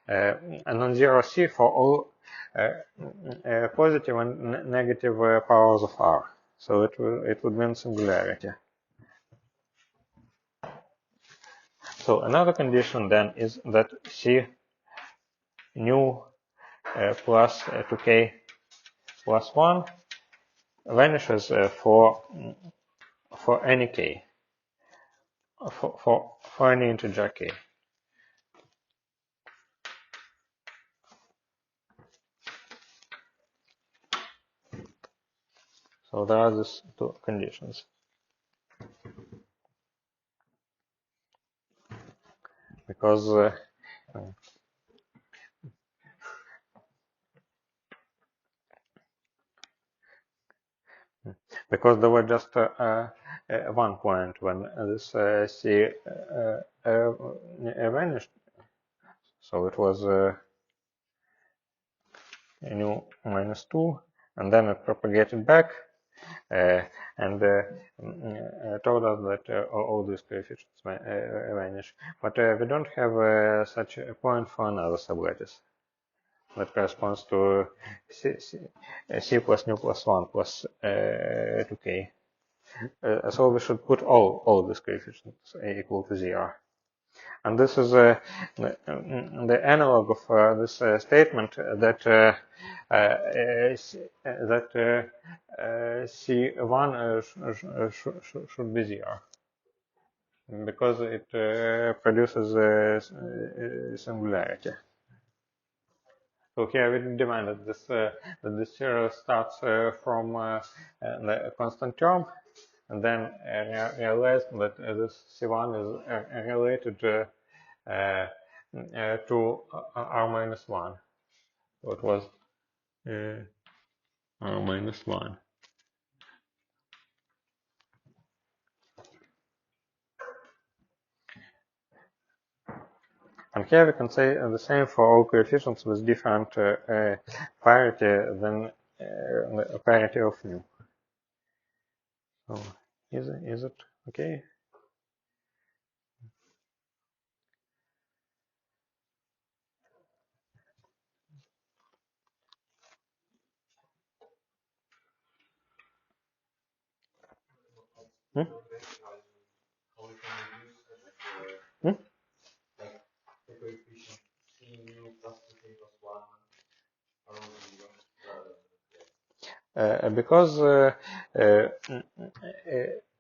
a non-zero C for all positive and negative powers of R. So it would mean singularity. So another condition then is that C nu plus 2k plus 1 vanishes for any k, for any integer k. So there are these two conditions. Because there was just one point when this C vanished, so it was nu minus 2, and then it propagated back and told us that all these coefficients vanish. But we don't have such a point for another sublattice that corresponds to C plus nu plus 1 plus 2k. So we should put all these coefficients equal to 0. And this is the analog of this statement that C1 should be 0, because it produces singularity. So here we demand that this 0 starts from the constant term, and then realize that this C1 is related to R minus 1. So it was R minus 1. And here we can say the same for all coefficients with different parity than the parity of nu. So is it okay? Hmm? Hmm? The coefficient C nu plus 2k plus 1 are all 0 Because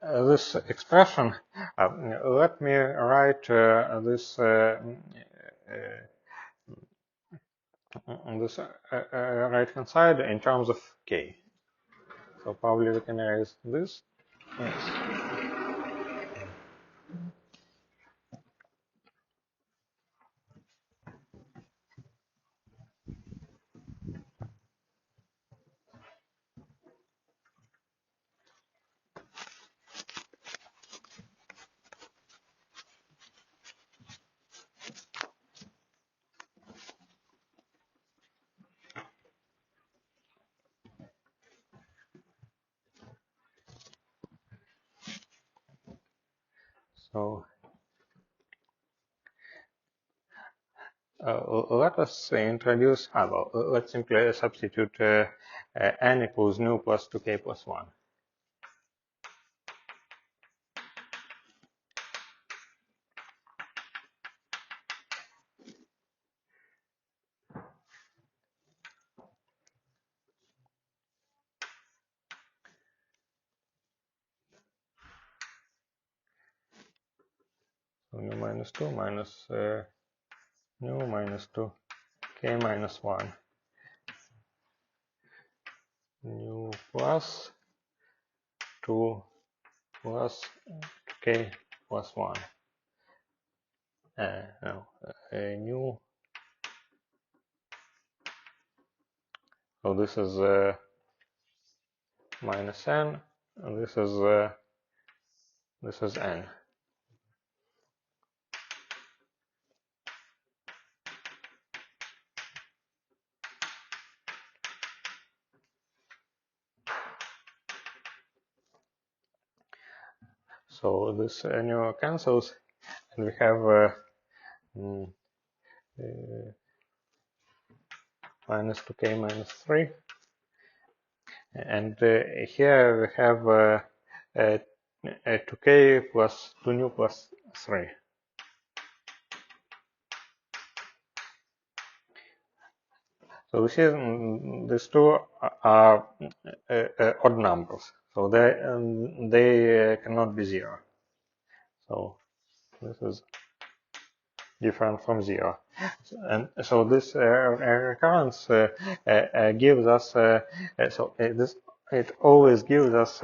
this expression, let me write this on this right hand side in terms of k. So probably we can erase this. Yes. So let us introduce, well, let's simply substitute n equals nu plus 2k plus 1. So nu minus 2 minus nu minus 2 k minus 1 nu plus 2 plus k plus 1. No, new. So this is minus n, and this is n. So this new cancels, and we have mm, minus 2k minus 3. And here we have 2k plus 2 new plus 3. So we see these two are odd numbers, so they cannot be 0. So this is different from 0. And so this recurrence gives us, this it always gives us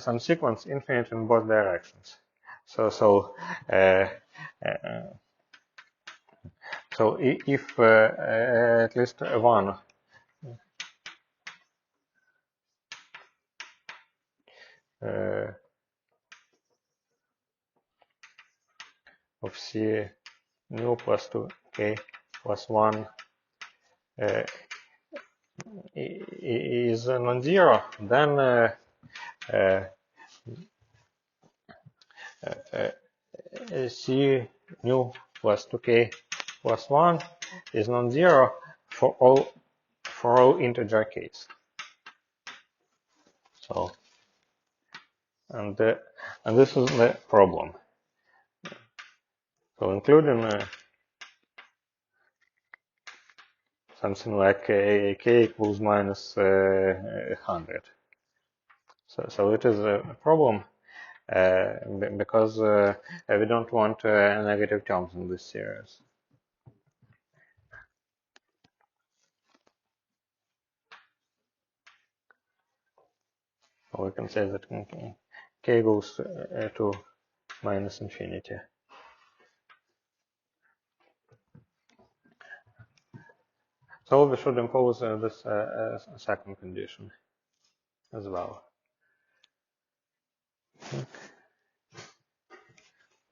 some sequence infinite in both directions. Uh, so if at least one of C nu plus 2k plus 1 is non-zero, then C nu plus 2k plus 1 is non-zero for all integer k's. So and this is the problem. So including something like k equals minus 100. So it is a problem because we don't want negative terms in this series. So we can say that k goes to minus infinity. So we should impose this second condition as well.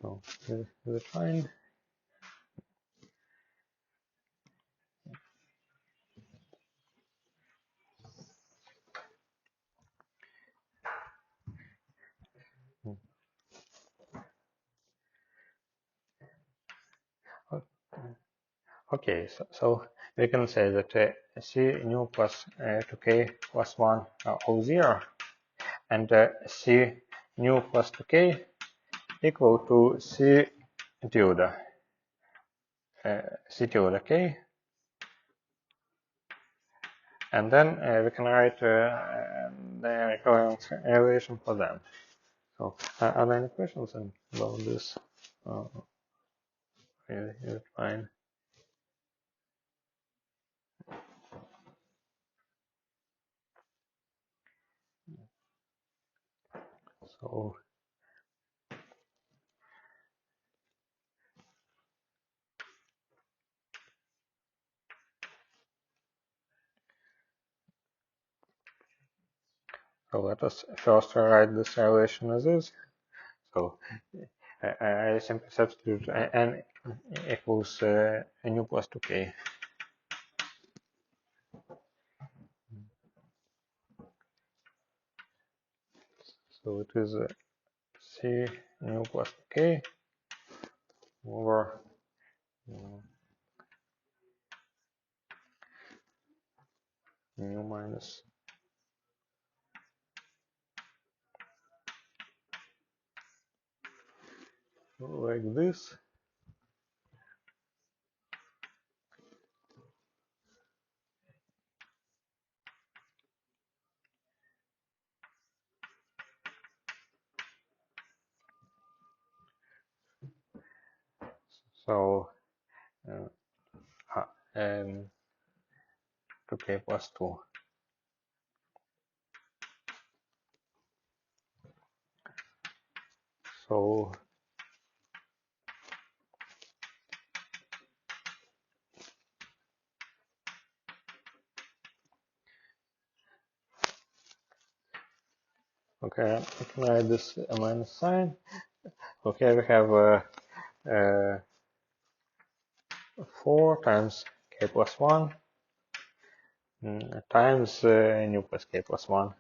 So is it fine? Okay, so we can say that C nu plus 2k plus 1 are all 0, and C nu plus 2k equal to C tilde, C tilde k, and then we can write the equivalence relation for them. So are there any questions about this? Is it fine? So let us first write this relation as is. So I simply substitute n equals nu plus 2k. So it is C nu plus 2k over nu minus like this. So uh, 2k plus 2. So okay, I can write this minus sign. Okay, we have 4 times k plus 1 times nu plus k plus 1.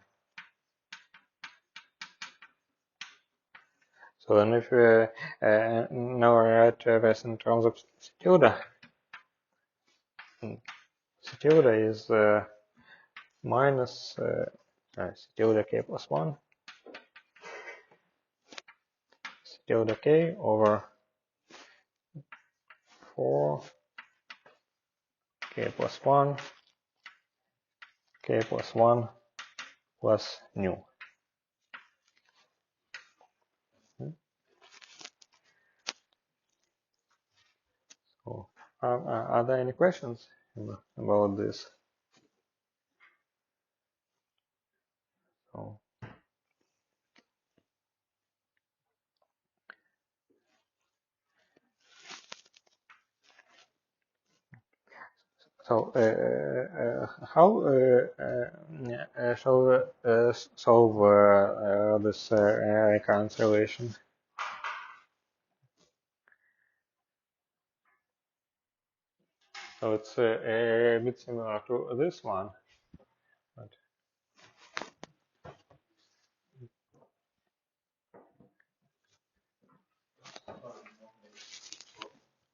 So then if we now write this in terms of tilde, tilde is minus tilde k plus 1 tilde k over 4 k plus 1 k plus 1 plus nu. So are there any questions about this? So, how shall we solve this recurrence relation? So it's a bit similar to this one. But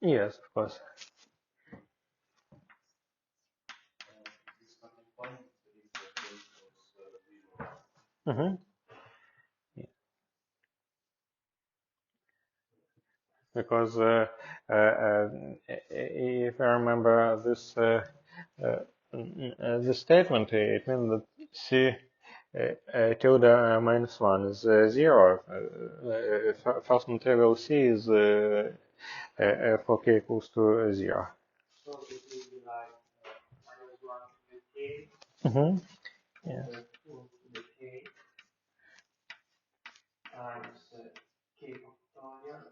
yes, of course. The starting point is the k equals 0. Mm-hmm. Because if I remember this this statement, it means that c tilde minus 1 is 0. First integral c is for k equals to 0. So it will be like minus 1 to the k Mm-hmm. over Yes. 2 to the k times k factorial.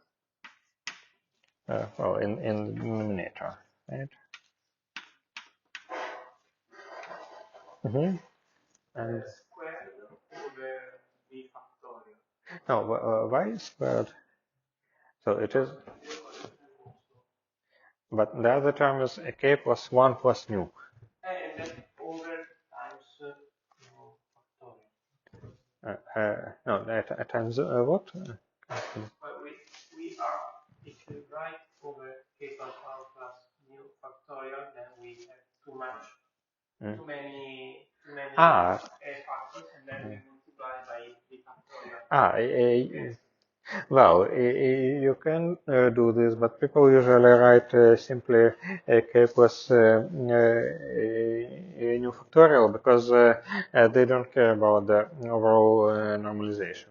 Well, in the denominator, right? Mm-hmm. And Squared over b factorial. no, y squared. So it is, but the other term is k plus 1 plus nu. And then over times factorial. No, times what? But we are, if you write over k plus 1 plus mu factorial, then we have too many factors, and then we multiply by b factorial. Well, you can do this, but people usually write simply k plus nu factorial because they don't care about the overall normalization.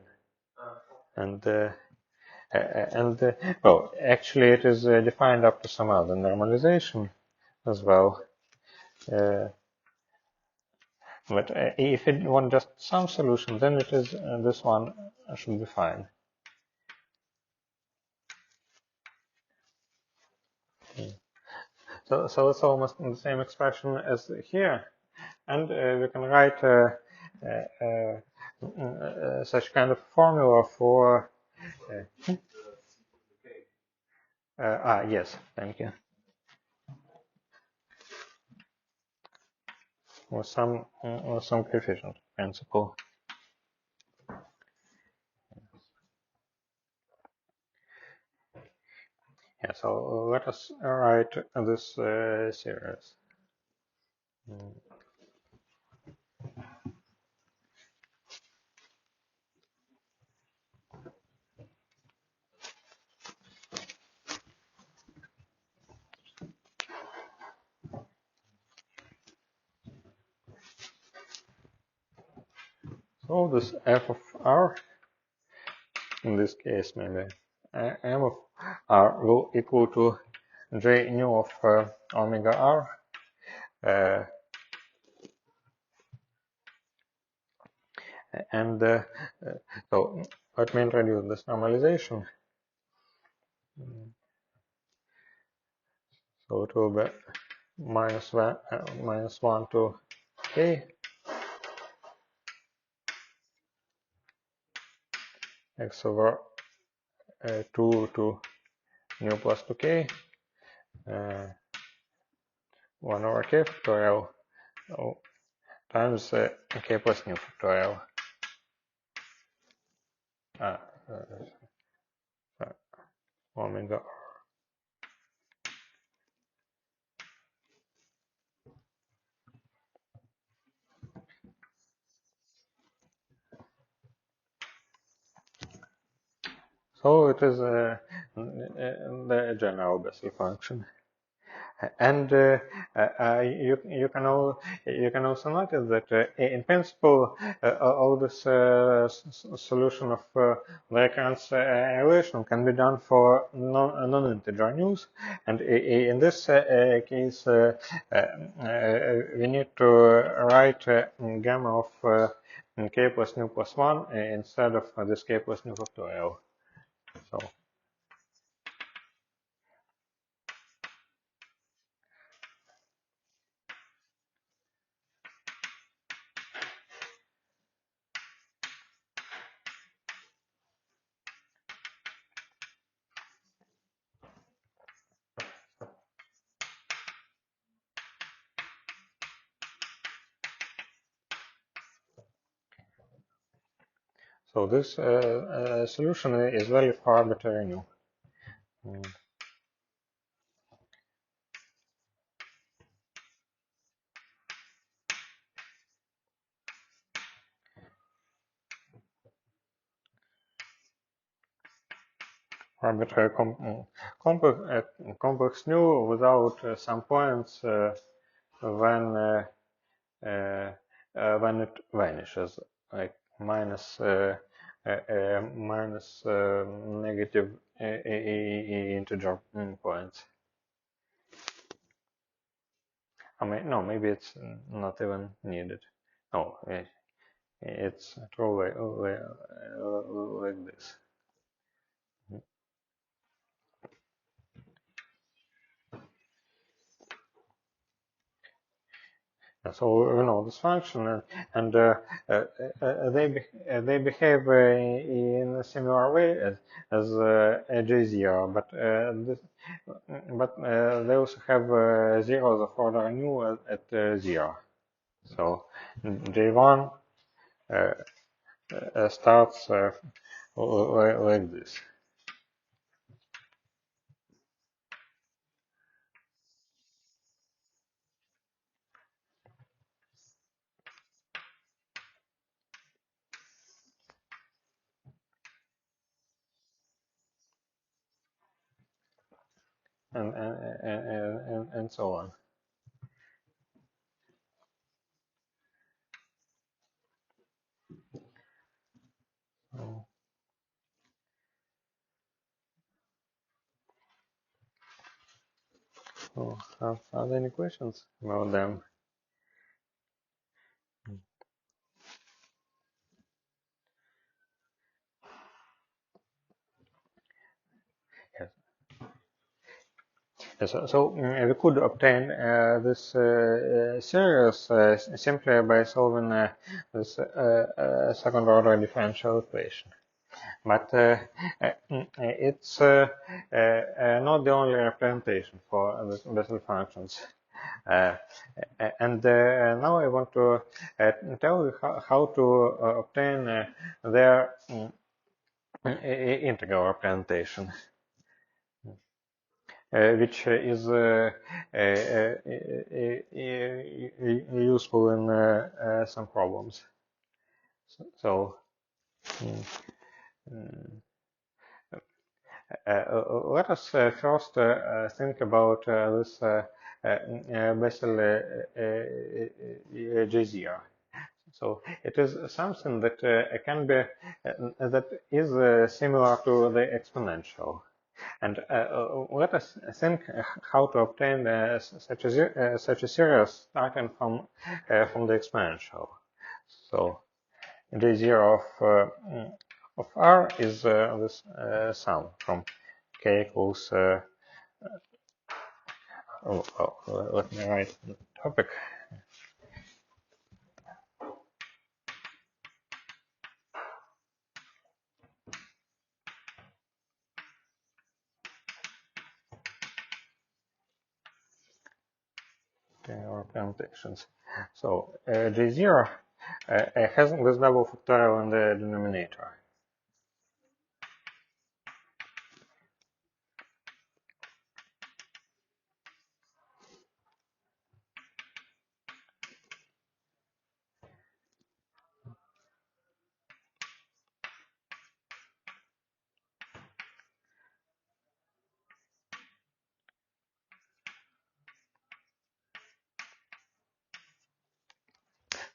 And well, actually, it is defined up to some other normalization as well. But if it want just some solution, then it is this one should be fine. So it's almost the same expression as here, and we can write such kind of formula for. Yes, thank you. Or some coefficient principle. Yeah, so let us write this series. So this f of r, in this case maybe m of r will equal to j nu of omega r, and so let me introduce this normalization. So it will be minus 1 to k x over 2 to nu plus 2k 1 over k factorial times k plus nu factorial. Omega. So it is the general Bessel function. And you can also notice that in principle all this solution of the recurrence relation can be done for non-integer news, and in this case we need to write gamma of k plus nu plus 1 instead of this k plus nu factorial. So. So this solution is valid for arbitrary nu. Arbitrary complex nu without some points when it vanishes, like minus negative integer points. I mean, no, maybe it's not even needed. No, it's truly like this. So you know this function, and they behave in a similar way as J0, but they also have zeros of order nu at 0. So J1 starts like this. And so on. Oh, are there any questions about them? Yes. So we could obtain this series simply by solving this second order differential equation. But it's not the only representation for the Bessel functions. And now I want to tell you how to obtain their integral representation. Which is useful in some problems. So let us first think about this Bessel J0. So it is something that can be that is similar to the exponential. And let us think how to obtain such a series starting from the exponential. So J0 of of R is this sum from k equals let me write the topic. Or permutations. So J0 has this double factorial in the denominator.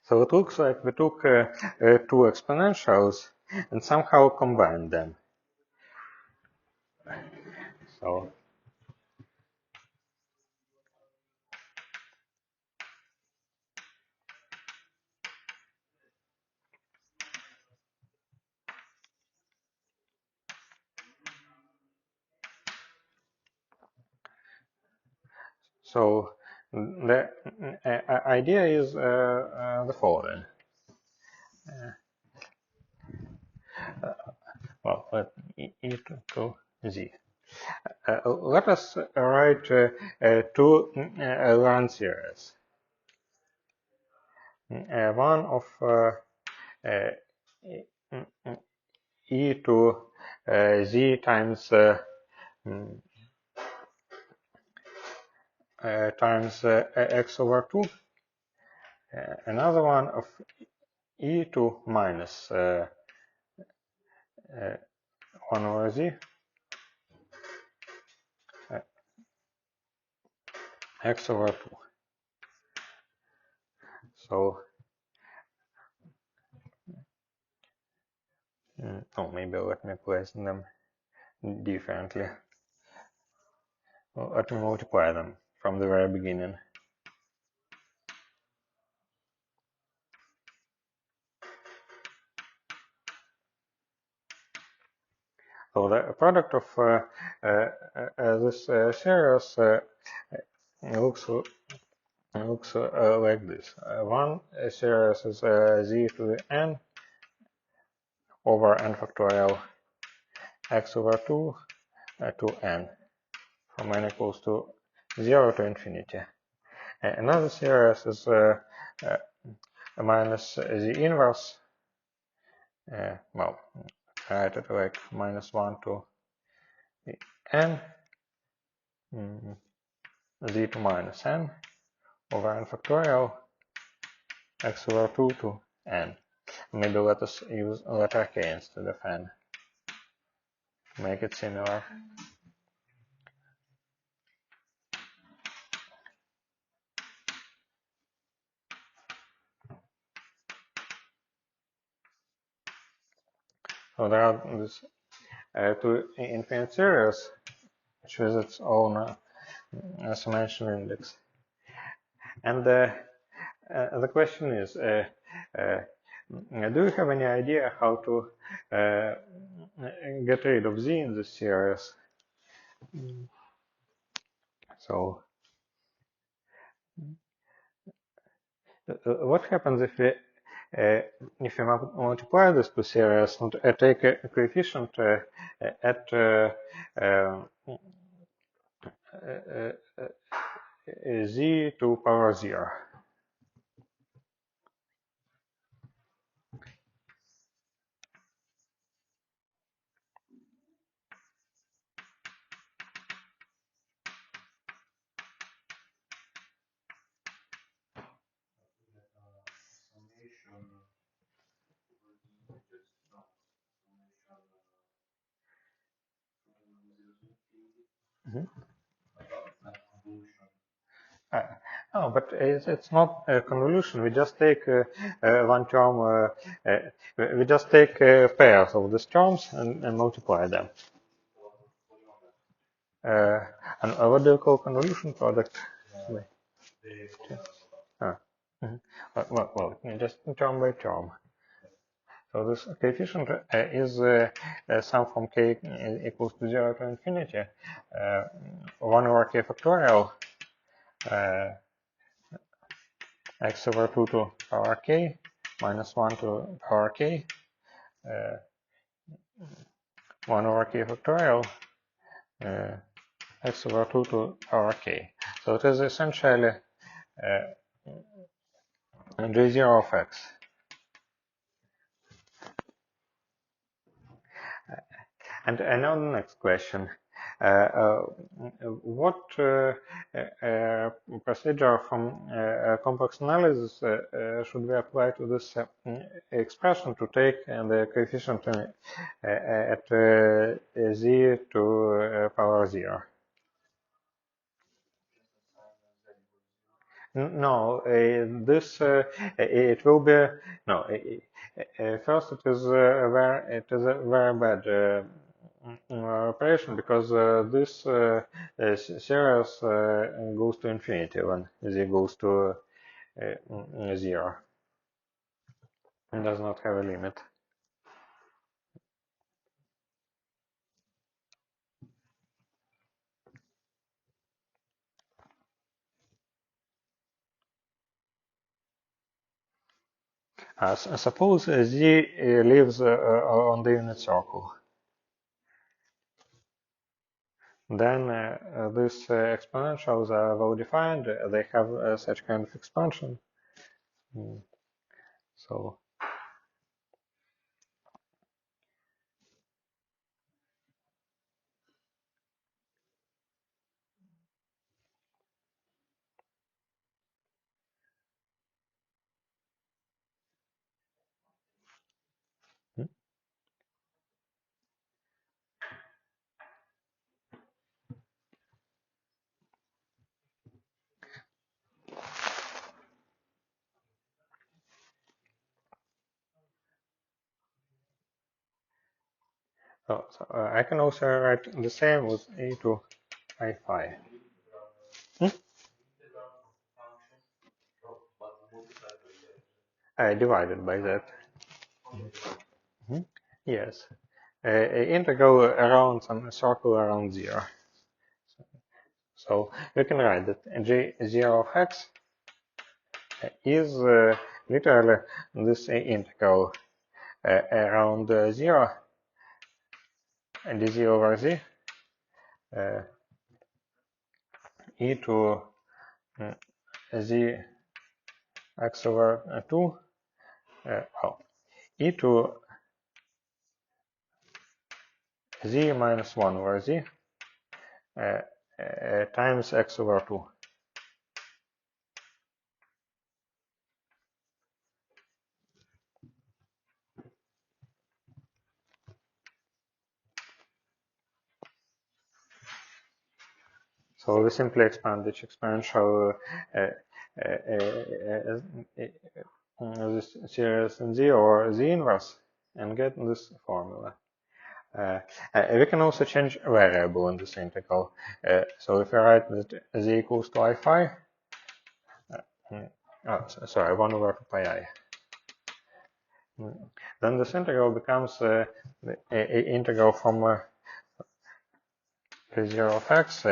So it looks like we took two exponentials and somehow combined them. So the idea is the following. Well, let e to z. Let us write two line series. One of e to z times times x over 2. Another one of e to minus 1 over z x over 2. So, maybe let me place them differently. Let me multiply them from the very beginning. So the product of this series looks like this. One series is z to the n over n factorial x over 2 to n from n equals to 0 to infinity. Another series is minus the inverse, well, write it like minus 1 to the n, z to minus n over n factorial x over 2 to n. Maybe let us use letter k instead of n, make it similar. So there are these two infinite series, which has its own summation index. And the question is, do you have any idea how to get rid of z in this series? So, what happens if we multiply these two series and take a coefficient at z to power 0? No, but it's not a convolution. We just take one term, we just take pairs of these terms and multiply them. And what do you call convolution product? Well, just term by term. So this coefficient is sum from k equals to 0 to infinity, 1 over k factorial, x over 2 to power k minus 1 to power k, 1 over k factorial, x over 2 to power k. So it is essentially J0 of x. And now the next question. What procedure from complex analysis should we apply to this expression to take the coefficient at z to power 0? No, this it will be no. First, it is a very bad operation because this series goes to infinity when z goes to 0. It does not have a limit. Suppose z lives on the unit circle. Then these exponentials are well defined. They have such kind of expansion. So I can also write the same with a to I phi. Divided by that. Yes. Integral around some circle around 0. So we can write that J0 of x is literally this integral around 0 and dz over z e to z x over 2 e to z minus 1 over z times x over 2. So we simply expand each exponential this series in z or z inverse and get this formula. We can also change variable in this integral. So if I write that z equals to I phi, sorry, 1 over 2 pi I. Then this integral becomes the integral from 0 of x,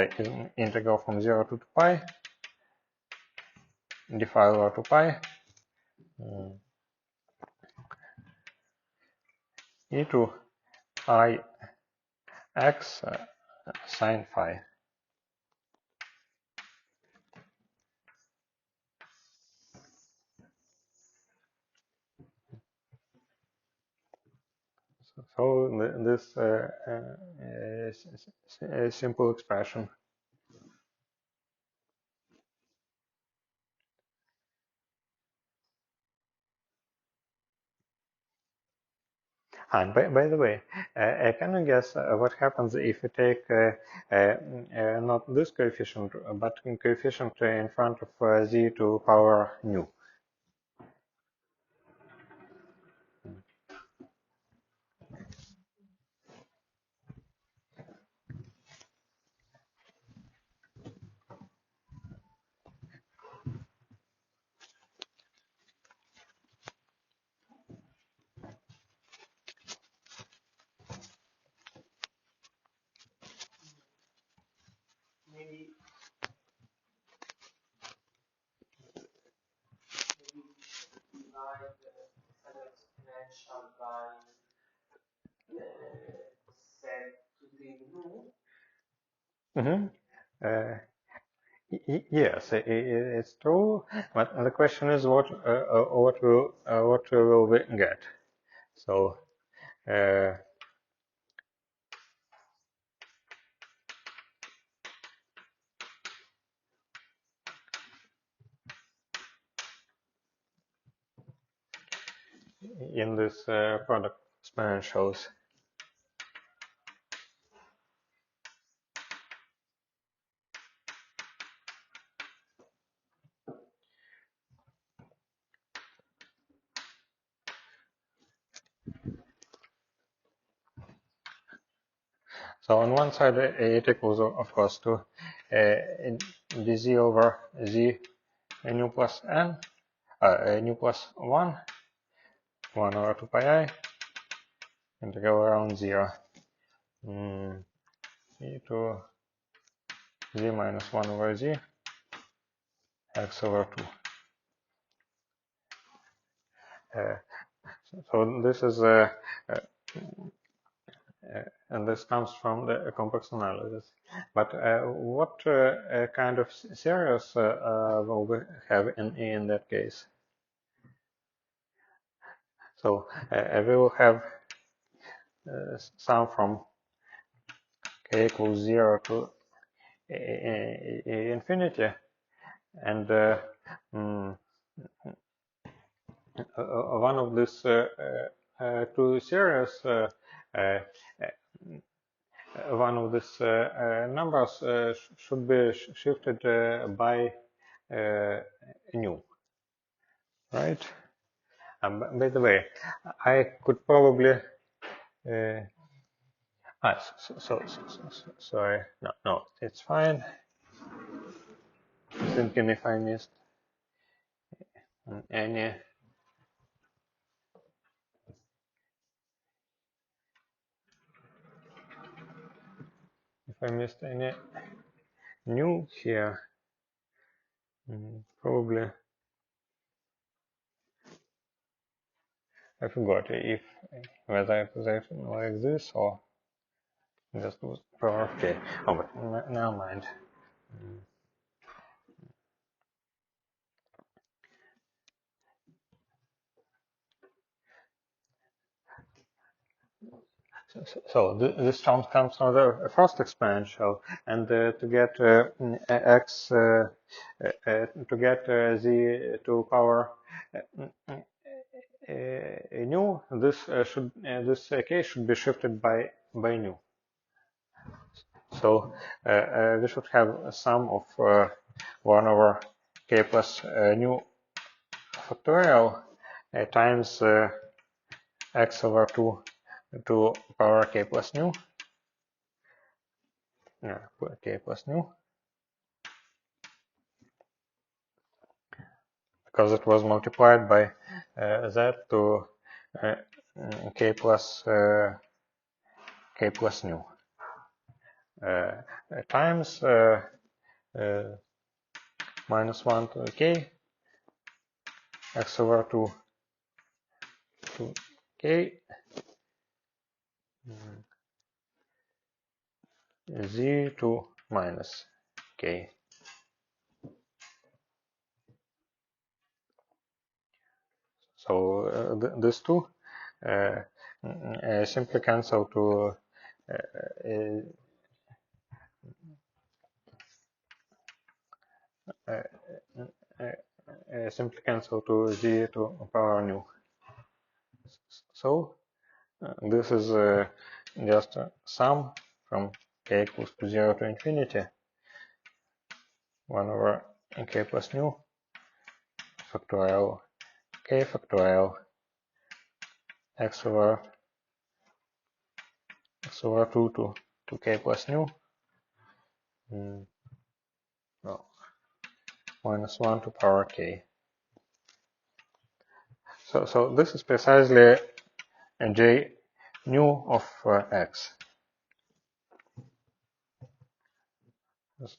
integral from 0 to 2 pi, d phi over 2 pi, e to I x sine phi. So this is a simple expression. And by the way, can you guess what happens if you take not this coefficient, but coefficient in front of z to power nu? divide other exponential by set to be new. Yes, it's true, but the question is what will we get? So in this product exponentials. So on one side, it equals, of course, to dz over z nu plus n, nu plus 1 over 2 pi I, integral around 0, e to z minus 1 over z, x over 2. So this is and this comes from the complex analysis. But what kind of series will we have in that case? So we will have sum from k equals 0 to infinity, and one of these two series, one of these numbers should be shifted by nu, right? By the way, I could probably sorry, no, it's fine. Thinking if I missed any. If I missed any new here, probably I forgot if whether I position like this or just was power K. Oh, but never mind. So this term comes from the first exponential, and to get x to get z to power nu, this k should be shifted by nu. So we should have a sum of 1 over k plus nu factorial times x over 2 to power k plus nu, k plus nu, because it was multiplied by z to k plus nu times minus 1 to k x over 2 to k z to minus k. So these two simply cancel to simply cancel to z to power nu. So this is just a sum from k equals to 0 to infinity, 1 over k plus nu factorial k factorial x over 2 to k plus nu, no, minus 1 to power k. So this is precisely j nu of x.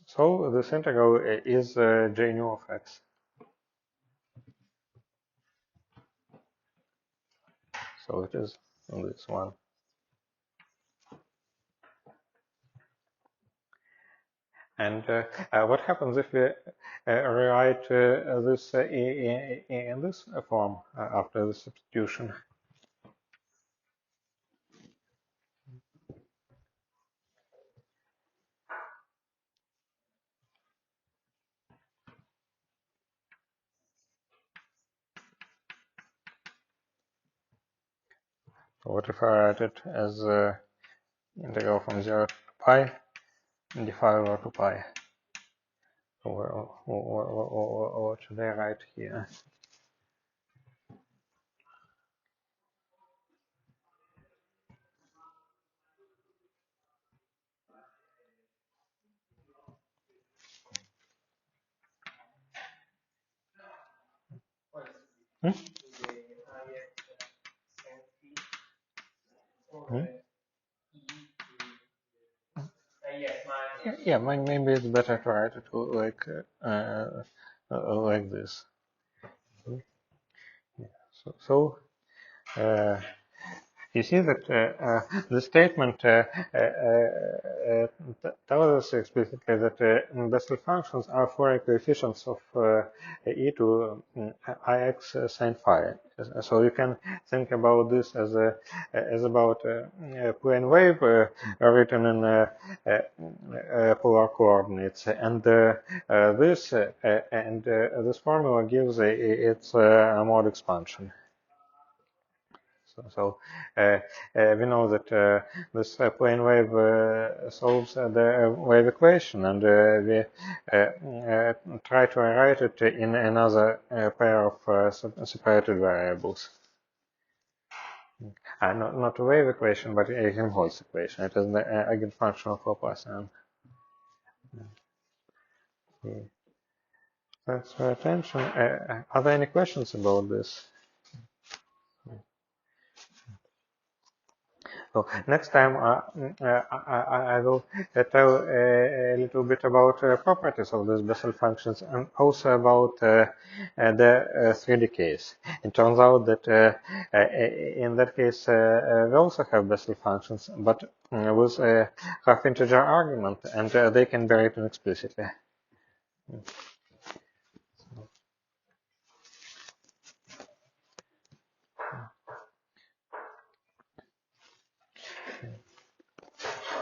So this integral is j nu of x. So it is this one. And what happens if we rewrite this in this form after the substitution? So what if I write it as integral from 0 to pi, d phi over 2 pi? So what should I write here? Hmm? Hmm? Yeah, maybe it's better to write it like this. So you see that the statement tells us explicitly that Bessel functions are Fourier coefficients of e to ix sine phi. So you can think about this as about a plane wave written in polar coordinates, and this formula gives its mode expansion. So we know that this plane wave solves the wave equation, and we try to write it in another pair of separated variables. Not a wave equation, but a Helmholtz equation. It is the eigenfunction of Laplace. Thanks for your attention. Are there any questions about this? So next time I will tell a little bit about properties of these Bessel functions, and also about the 3D case. It turns out that in that case we also have Bessel functions, but with a half-integer argument, and they can be written explicitly.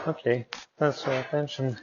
Okay, thanks for your attention.